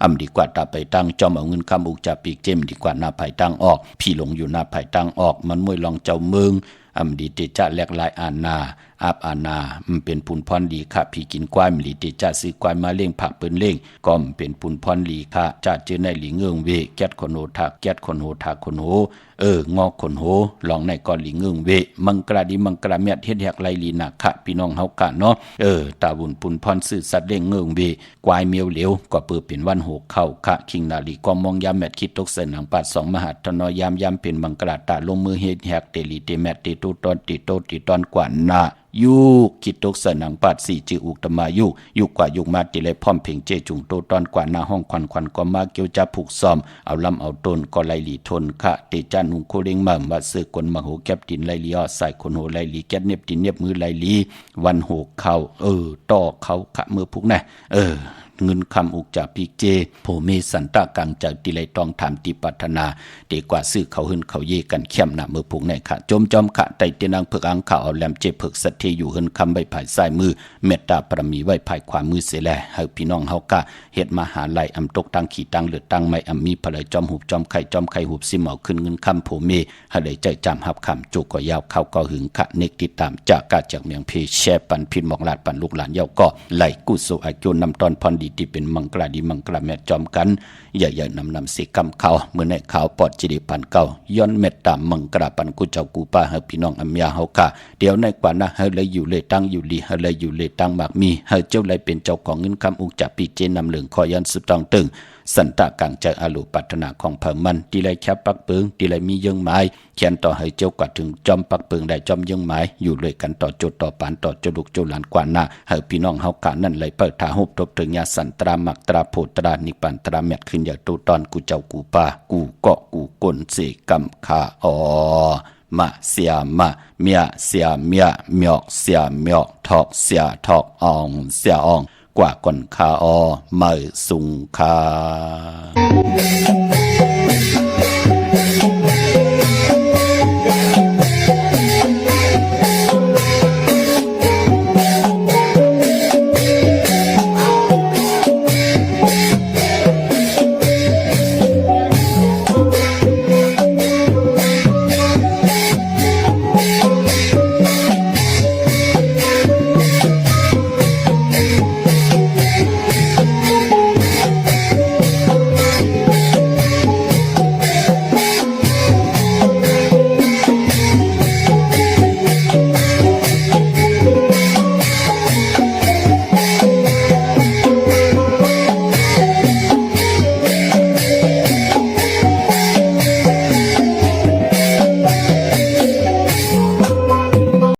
อำดีกว่าตาไปตั้งจอมเอาเงินคำอุกจะปีกเจมดีกว่าหน้าไผ่ตั้งออกพี่หลงอยู่หน้าไผ่ตั้งออกมันมวยลองเจ้าเมืองอำดีเตจะแลกลายอาณาอาบอาณาเป็นปุนพรดีค่ะพี่กินกวายมลีเตจะซื้อกวายมาเลี้ยงผักเปิ้นเลี้ยงก็เป็นปุนพรลีค่ะจะเจอในหลีเงืองเวแก๊ดคนโหทักแก๊ดคนโหทักคนโหงอคนโหลองในก่อนหลีเงืองเวมังกราดีมังกราเมียดเฮ็ดแหกไหลลีนาค่ะพี่น้องเฮากะเนาะตาบุญปุนพรซื่อสัตว์เลี้ยงเงืองเวกวายเมียวเหลวก็เปิดเป็นวันโหเข้าค่ะคิงนาลีก็มองยามแมดคิดตกเสนหนังปาด2มหาทนยามเป็นมังกราตาลงมือเฮ็ดแหกเตลีเตแมดเตตุตอนติโตติตอนกว่านายูคิดตกสนังปาด4จืออุกตมายุกว่ายุกมาติเลยพร้อมเพ่งเจจุงโตตอนกว่าหน้าห้องควันก็มาเกี่ยวจะผูกซ้อมเอาลำเอาต้นก็ไลลีทนค่ะเตจันหุงโคเล็งมั่มว่าซื้อกนมาโหแก็บตินไลลีใส่คนโหไลลีแก็บเน็บตินเน็บมือไลลีวันโหเข้าต่อเขาขะมือพุกแน่เงินคำอุกจากปีกเจโผเมสันตะกังจากติไลตองถามติปัฒนาเด็กกว่าซื้อเขาหึนเขาเยกันเข้มหน้ามือพุกแน่ค่ะจมจอมขะไตเตนังเพิกอังข่าวเอาแหลมเจเพิกสัตเทอยู่หึนคำใบภายซ้ายมือเมตตาปรมีไว้ภายขวามือเสแลให้พี่น้องเฮากะเฮ็ดมหาลัยอำตกตั้งขี่ตั้งเลือดตั้งไม่มีพลายจอมหุบจอมไข่หุบซิมเอาขึ้นเงินคำโผเมให้เลยใจจำหับคำจุกก็ยาวเข้าก็หึงขะเนกติดตามจากกาจากเมียงเพแช่ปันพินหมอกลาดปันลูกหลานเยาก็ไหลกุโสอายุนำตอนพรดีที่เป็นมังกราดีมังกราแม่จอมกันอย่าๆนำเสกำเขาเมื่อในข่าวปอดจิริปันเก่าย้อนเม็ดตามมังกราปันกุเจ้ากูป้าให้พี่น้องอัมยาเฮาค่ะเดี๋ยวในกว่านะให้เลยอยู่เลยตั้งอยู่ลีให้เลยอยู่เลยตั้งมากมีให้เจ้าเลยเป็นเจ้าของเงินคำอุกจับปีเจนำเหลืองคอยันสุดต้องตึงสันตะกังใจอาลูปัฒนาของเพิ่มมันที่ไรแคบปักเปิงที่ไรมียังไม้เขียนต่อให้เจ้ากว่าถึงจอมปักเปิงได้จอมยังไม้อยู่เลยกันต่อจุดต่อปานต่อจุดลูกจุดหลานกว่าหน้าให้พี่น้องเฮากะนั่นเลยเปิดทาหุบทบถึงยาสันตรามักตราโพตรานิปันตราเม็ดขึ้นอย่าตูตอนกูเจ้ากูป้ากูเกาะกูกลเสกำคามาเสียมาเมียเสียเมียเมียเสียเมียทอกเสียทอกอองเสียอองกว่าก่อนคาเมื่อสุงคา